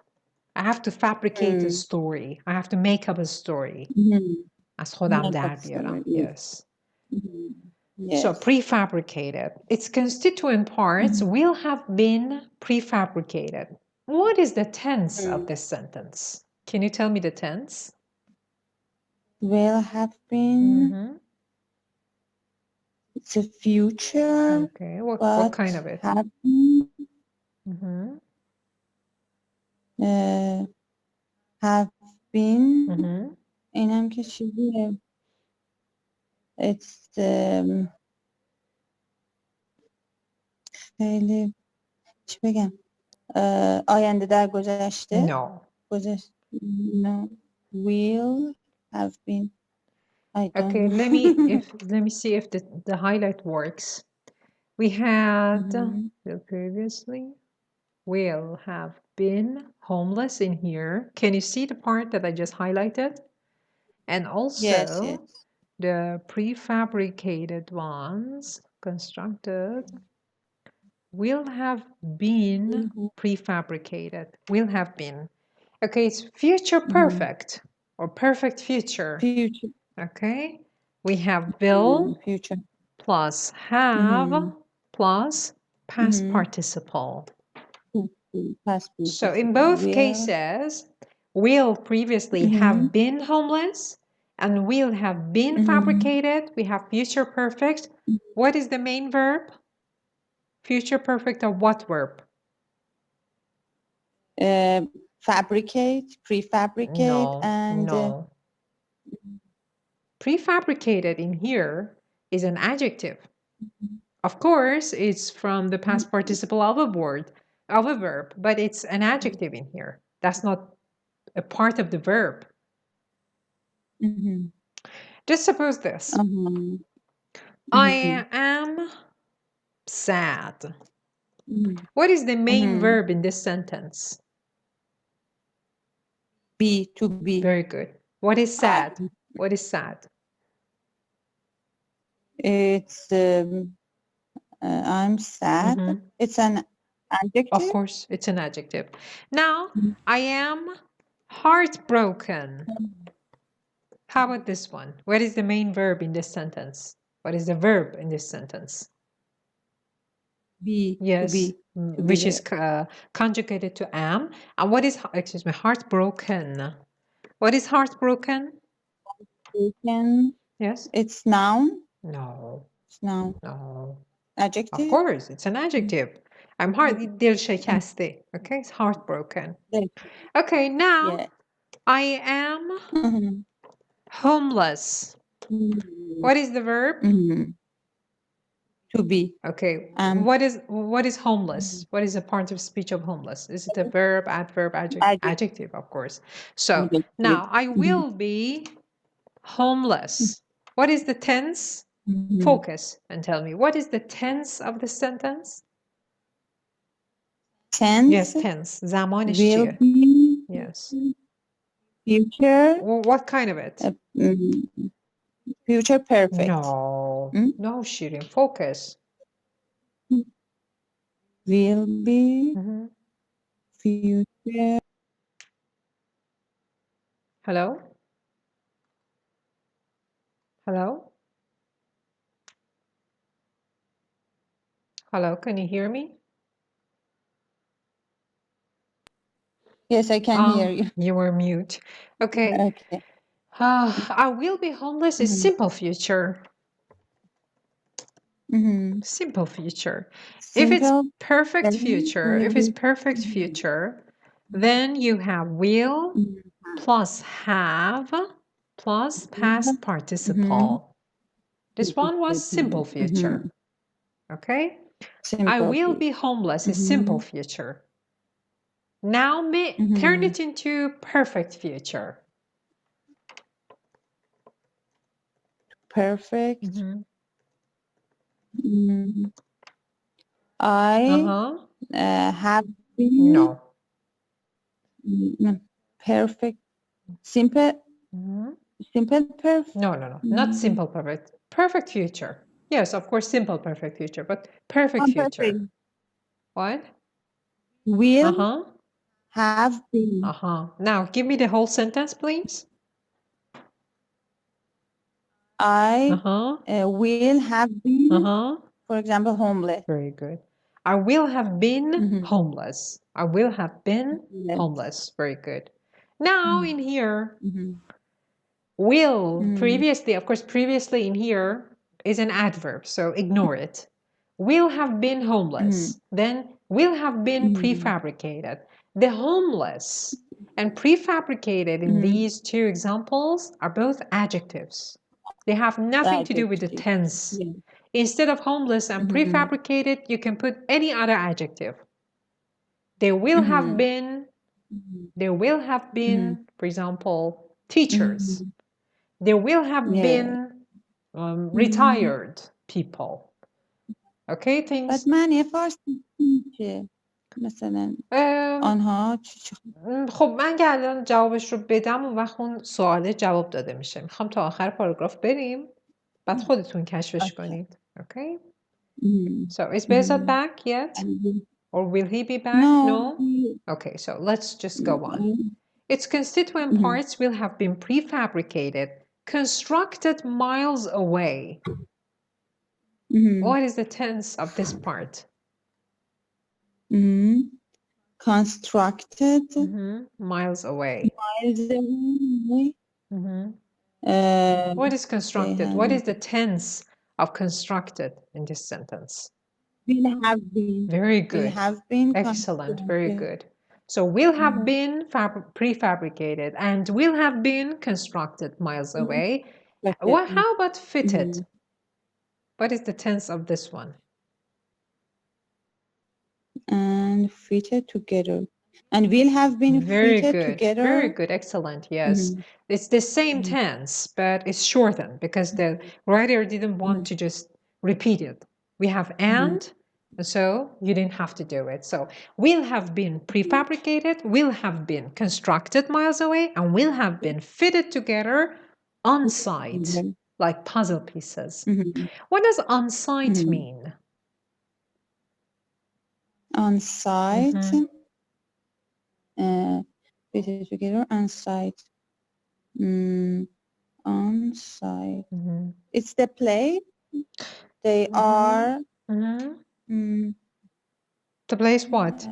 I have to fabricate a story. I have to make up a story. از خودم در بیارم. Yes. Yes. So prefabricated. Its constituent parts will have been prefabricated. What is the tense of this sentence? Can you tell me the tense? Will have been. It's a future. Okay. What kind of it? Have been. Have been. اینم که چیزیه. It's خیلی چی بگم آینده در گذشته. No. No. Will have been. I don't Okay, know. let me see if the highlight works. We had previously will have been homeless in here. Can you see the part that I just highlighted? And also yes. the prefabricated ones constructed will have been prefabricated. Will have been. Okay, it's future perfect or perfect future. Future. Okay, we have will future plus have plus past participle. Past participle. So in both cases, will previously have been homeless and will have been fabricated. We have future perfect. What is the main verb? Future perfect of what verb? Fabricate, prefabricate, no. Prefabricated in here is an adjective. Of course, it's from the past participle of a verb, but it's an adjective in here. That's not a part of the verb. Just suppose this. I am sad. What is the main verb in this sentence? Be, to be. Very good. What is sad? What is sad? It's I'm sad. It's an adjective. Of course, it's an adjective. Now, I am heartbroken. How about this one? What is the main verb in this sentence? What is the verb in this sentence? Be. Yes, to be. Which is conjugated to am. And what is, excuse me, heartbroken? What is heartbroken? Broken. Yes. It's noun. No. It's noun. No. Adjective. Of course, it's an adjective. I'm dil shekaste. Okay, it's heartbroken. Okay, now I am homeless. What is the verb? To be. Okay. What is homeless? What is a part of speech of homeless? Is it a verb, adverb, adjective? Adjective, of course. So now I will be homeless. What is the tense? Focus and tell me. What is the tense of the sentence? Tense. Yes, tense. زمانش will چیه? be. Yes. Future. What kind of it? Future perfect. No. No, Shirin. Focus. Will be. Future. Hello? Hello? Hello, can you hear me? Yes, I can hear you. You were mute. Okay. Okay. I will be homeless is simple future. Simple future. If it's perfect future, then you have will plus have plus past participle. This one was simple future. Okay? I will be homeless is simple future. Now turn it into perfect future. Perfect. I have been. No. Perfect. Simple. Simple perfect. No. Not simple perfect. Perfect future. Yes, of course, simple perfect future, but perfect future. Perfect. What? Will have been. Now, give me the whole sentence, please. I will have been, for example, homeless. Very good. I will have been homeless. I will have been homeless. Very good. Now in here, will, previously, of course, previously in here is an adverb, so ignore it. Will have been homeless. Then will have been prefabricated. The homeless and prefabricated in these two examples are both adjectives. They have nothing to do with the tense. Yeah. Instead of homeless and prefabricated, you can put any other adjective. There will have been, for example, teachers. There will have been retired people. Okay, things. But معنی فارسی چیه؟ مثلا آنها خب من که الان جوابش رو بدم اون وقت اون سواله جواب داده میشه. میخوام تا آخر پاراگراف بریم بعد خودتون کشفش کنید. Okay? So is Behzad back yet? Or will he be back? No? Okay, so let's just go on. Its constituent parts will have been prefabricated, constructed miles away. What is the tense of this part? Constructed. Miles away. What is constructed? What is the tense of constructed in this sentence? Will have been. Very good. Will have been. Excellent. Very good. So will have been prefabricated and will have been constructed miles away. Well, how about fitted? What is the tense of this one? And fitted together. And will have been fitted together. Very good. Excellent. Yes. It's the same tense, but it's shortened because the writer didn't want to just repeat it. We have and so you didn't have to do it. So will have been prefabricated, will have been constructed miles away, and will have been fitted together on site, like puzzle pieces. What does on site mean? On site, fitted together on site. On site. It's the place they are. The place what?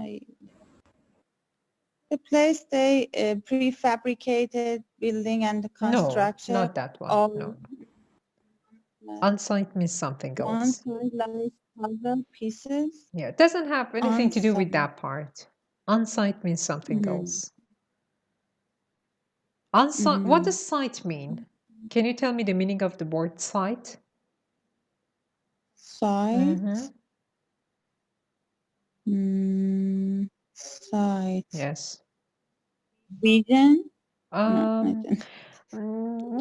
The place they prefabricated building and construction. No, not that one. No. On-site means something else. On-site, like puzzle pieces. Yeah, it doesn't have anything to do with that part. On-site means something else. On-site. What does site mean? Can you tell me the meaning of the word site? Site. Site. Yes. Region.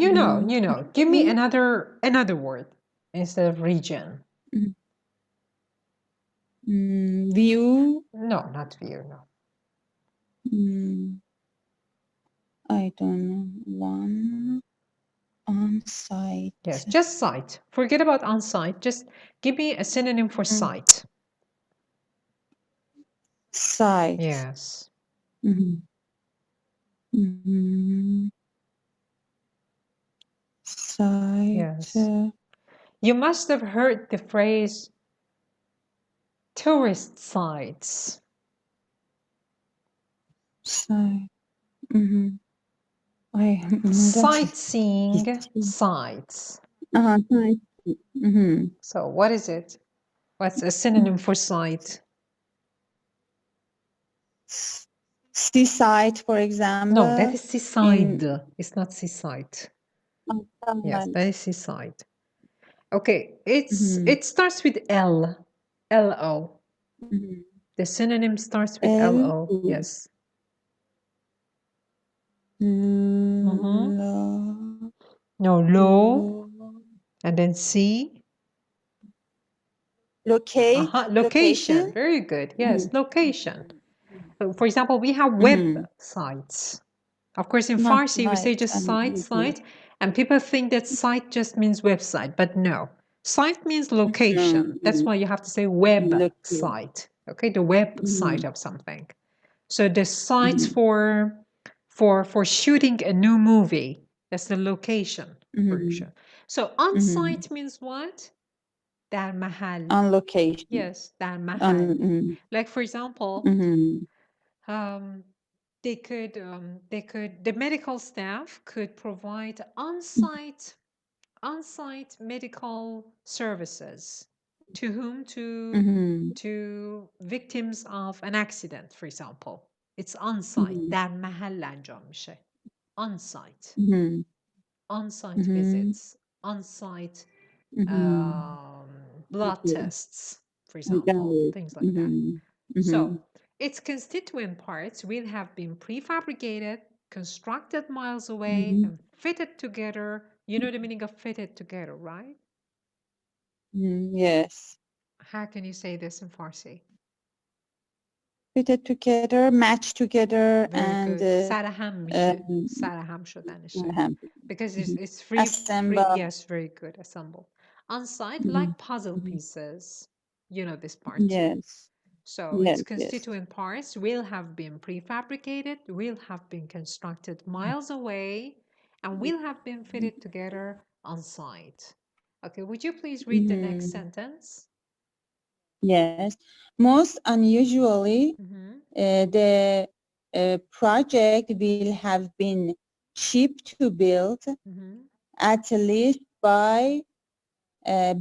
You know. Give me another word instead of region. View. No, not view. No. I don't know. One. On site. Yes, just site. Forget about on site. Just give me a synonym for site. Site. Yes. Site. Yes. You must have heard the phrase tourist sites. Site. Sightseeing sites. So what is it? What's a synonym for site? Seaside, for example. No, that is seaside. It's not seaside. Yes, that is seaside. Okay, it starts with L. L-O. The synonym starts with L-O. Yes. No, low. And then C. Locate. Location. Very good. Yes, location. So, for example, we have websites. Of course, in Farsi, we say just site, and people think that site just means website, but no. Site means location. That's why you have to say website. Okay, the website of something. So the sites for shooting a new movie, that's the location version. So on site means what? در محل. On location. Yes, در محل. Like for example, the medical staff could provide on-site medical services to whom? To victims of an accident, for example. It's on-site. در محل انجام میشه. On-site. On-site visits. On-site blood tests, for example. Things like that. So, its constituent parts will have been prefabricated, constructed miles away, and fitted together. You know the meaning of fitted together, right? Yes. How can you say this in Farsi? Fitted together, matched together, and سرهم میشه. سرهم شدنشه. Because it's free. Yes, very good. Assemble. On site, like puzzle pieces. You know this part. Yes. So its constituent parts will have been prefabricated, will have been constructed miles away, and will have been fitted together on site. Okay, would you please read the next sentence? Yes. Most unusually, the project will have been cheap to build, at least by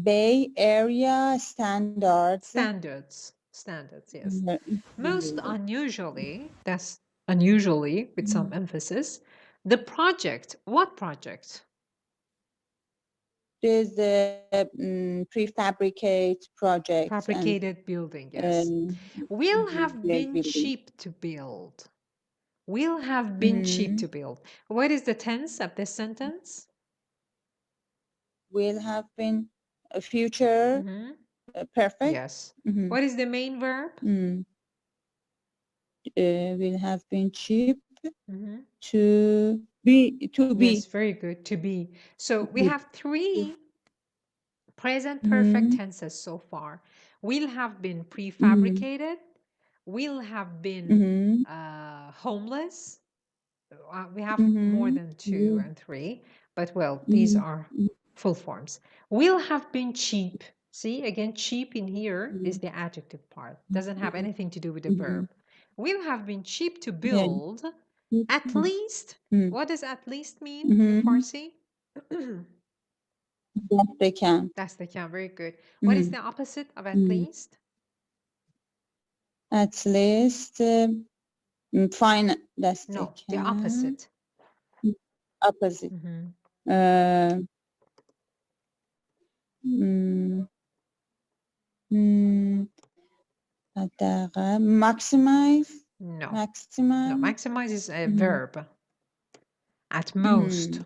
Bay Area standards. Standards, yes. Most unusually, that's unusually with some emphasis, the project, what project? There's the prefabricate project. Fabricated building, yes. Will have been cheap to build. Will have been cheap to build. What is the tense of this sentence? Will have been a future perfect. Yes. What is the main verb? Will have been cheap to be. Yes, very good. To be. So we have three present perfect tenses so far. Will have been prefabricated. Will have been homeless. We have more than 2 and 3, but well, these are full forms. Will have been cheap. See, again, cheap in here is the adjective part. Doesn't have anything to do with the verb. Will have been cheap to build. At least. What does at least mean in Farsi? That's the can. Very good. What is the opposite of at least? At least, fine. That's no, the opposite. Opposite. Maximize. No. Maximize. No, maximize is a verb. At most.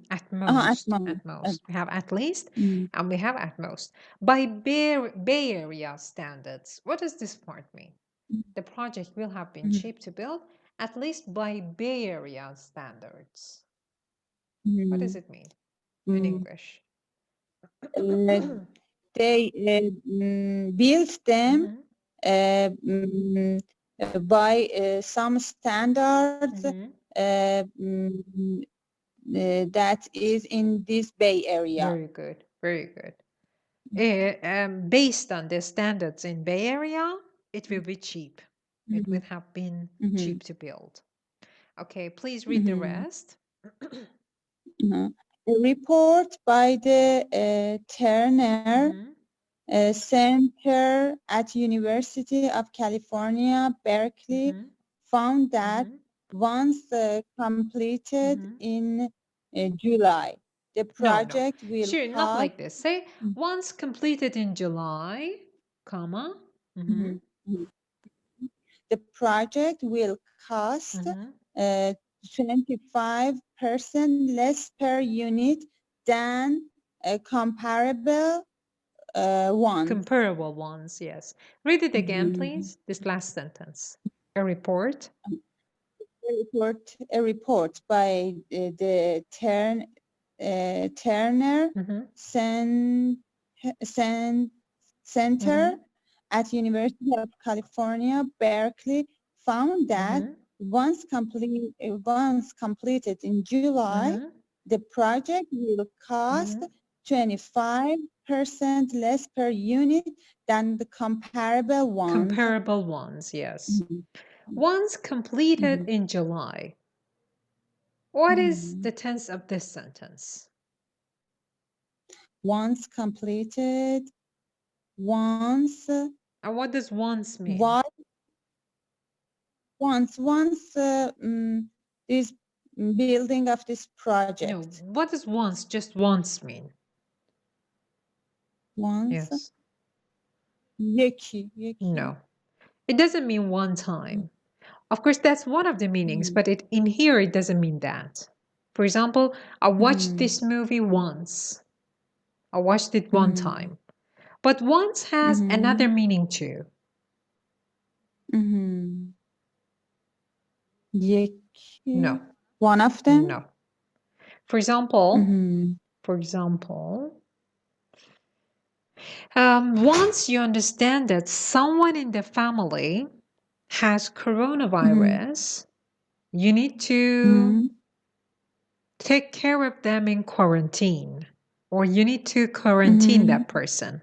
At most. At most. We have at least and we have at most. By Bay Area standards. What does this part mean? The project will have been cheap to build, at least by Bay Area standards. What does it mean in English? They built them by some standards that is in this Bay Area. Very good, very good. Based on the standards in Bay Area, it will be cheap. It will have been cheap to build. Okay, please read the rest. A report by the Turner Center at University of California, Berkeley, found that once completed in July, the project will Sure, not like this. Say, once completed in July, comma. The project will cost 25% less per unit than a comparable one. Comparable ones, yes. Read it again, please. This last sentence. A report. A report by the Turner Center at University of California, Berkeley, found that once completed in July, the project will cost 25% less per unit than the comparable ones. Comparable ones, yes. Once completed in July. What is the tense of this sentence? Once completed, once. And what does once mean? Once this building of this project. No, what does once, just once mean? Once. Yes. Yeki. No, it doesn't mean one time. Of course, that's one of the meanings, but in here it doesn't mean that. For example, I watched this movie once. I watched it one time. But once has another meaning too. No. One of them? No. For example, once you understand that someone in the family has coronavirus, you need to take care of them in quarantine, or you need to quarantine that person.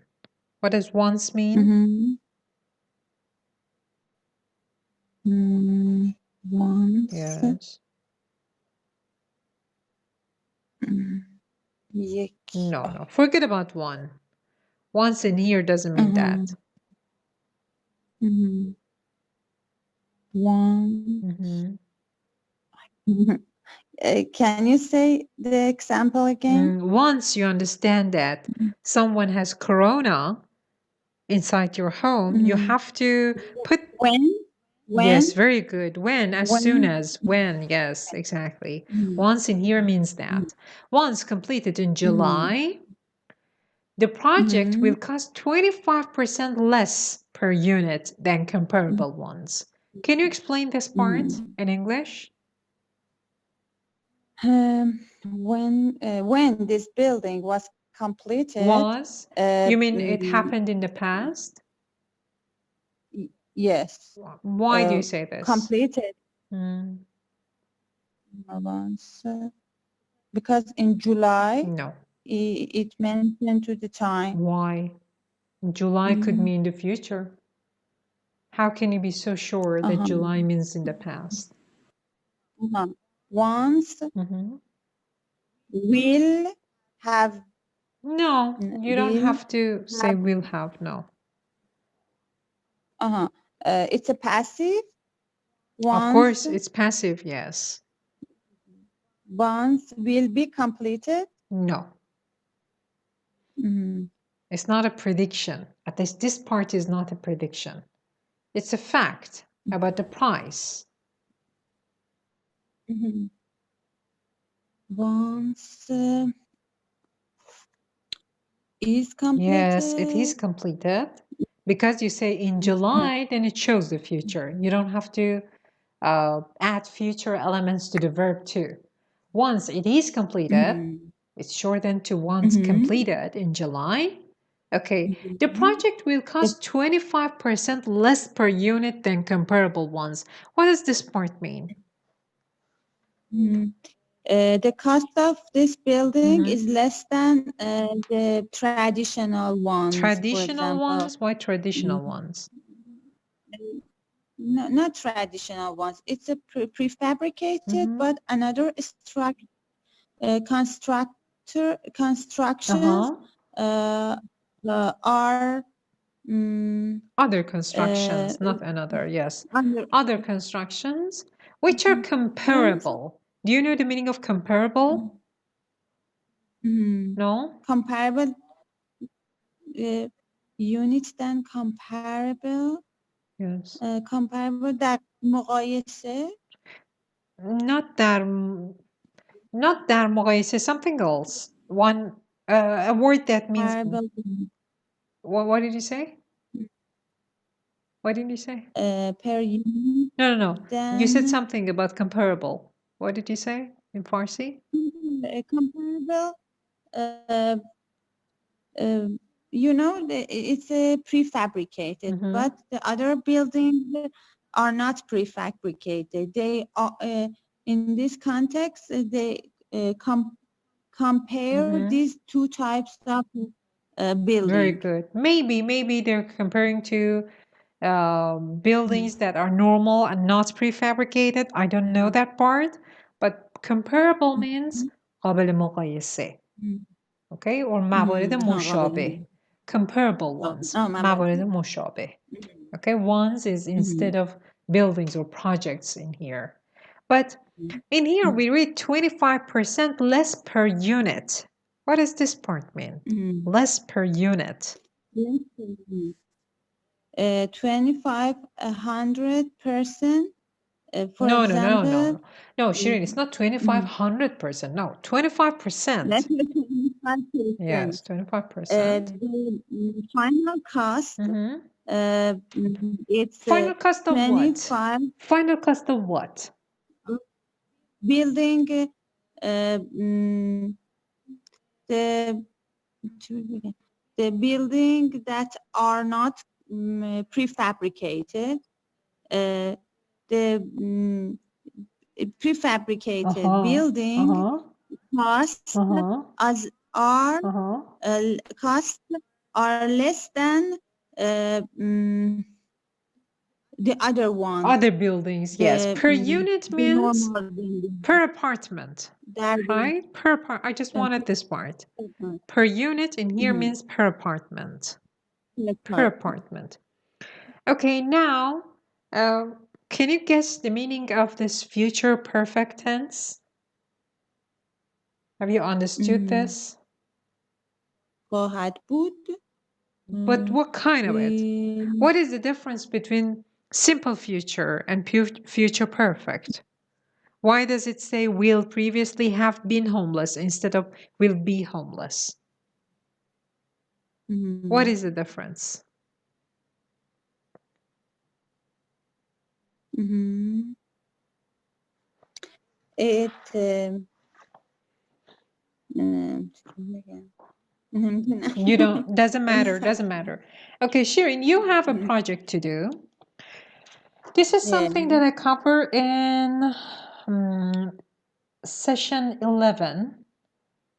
What does once mean? Once. Yes. No. Forget about one. Once in here doesn't mean that. One. Can you say the example again? Once you understand that someone has corona inside your home, you have to put... When? Yes, very good. When, as soon as, when, yes, exactly. Once in here means that. Once completed in July, the project will cost 25% less per unit than comparable ones. Can you explain this part in English? When this building was completed. You mean it happened in the past? Yes. Why do you say this? Completed. Because in July. No. It mentioned to the time. Why? July could mean the future. How can you be so sure that July means in the past? Once will have. No, you don't have to say will have, no. It's a passive. Of course, it's passive, yes. Once will be completed. No. It's not a prediction. At least this part is not a prediction. It's a fact about the price. Once is completed. Yes, it is completed. Because you say in July, then it shows the future. You don't have to add future elements to the verb too. Once it is completed, it's shortened to once completed in July. Okay, the project will cost 25% less per unit than comparable ones. What does this part mean? The cost of this building is less than the traditional ones. Traditional ones? Why traditional ones? No, not traditional ones. It's a prefabricated, but another constructions are other constructions, not another, yes. Other constructions, which are comparable. Do you know the meaning of comparable? No? Comparable units than comparable. Yes. Comparable در مقایسه. Not در مقایسه, something else. One, a word that means... What did you say? What did you say? Per unit. No. You said something about comparable. What did you say in Farsi? Comparable. You know, it's a prefabricated, but the other buildings are not prefabricated. They are, in this context, they compare these two types of building. Very good. Maybe they're comparing to buildings that are normal and not prefabricated. I don't know that part, but comparable means قابل مقایسه. Okay, or موارد مشابه. Comparable ones. موارد مشابه. Okay, ones is instead of buildings or projects in here. But in here we read 25% less per unit. What does this part mean? Less per unit. 2,500%. For No, example, no, Shirin, it's not 2,500%. No, 25%. Let's say 25%. Yes, 25%. The final cost, it's Final cost of 25. what? Final cost of what? Building the building that are not prefabricated. The prefabricated building costs costs are less than the other ones. Other buildings, yes. Per unit means per apartment, right? I just wanted this part. Per unit in here means per apartment. Per apartment. Okay, now, can you guess the meaning of this future perfect tense? Have you understood this? خواهد بود. But what kind of it? What is the difference between simple future and future perfect? Why does it say will previously have been homeless instead of will be homeless? What is the difference? It you don't, doesn't matter. Okay, Shirin, you have a project to do. This is something that I cover in session 11.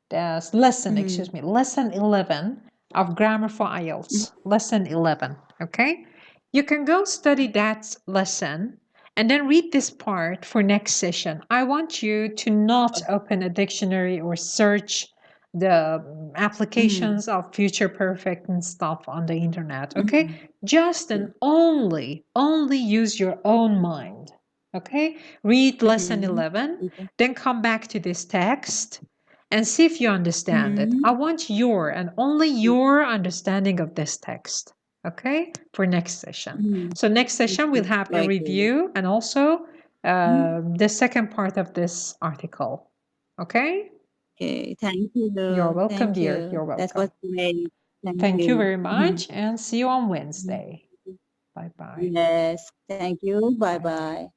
That's lesson 11 of grammar for IELTS. Lesson 11, okay? You can go study that lesson and then read this part for next session. I want you to not open a dictionary or search the applications of future perfect and stuff on the internet, okay? Just and only use your own mind, okay? Read lesson 11, then come back to this text and see if you understand it. I want your and only your understanding of this text, okay? For next session. So next session we'll have a review and also the second part of this article, okay? Okay, thank you. You're welcome, dear. You're welcome. That was great. Thank you very much and see you on Wednesday. Bye-bye. Yes, thank you. Bye-bye.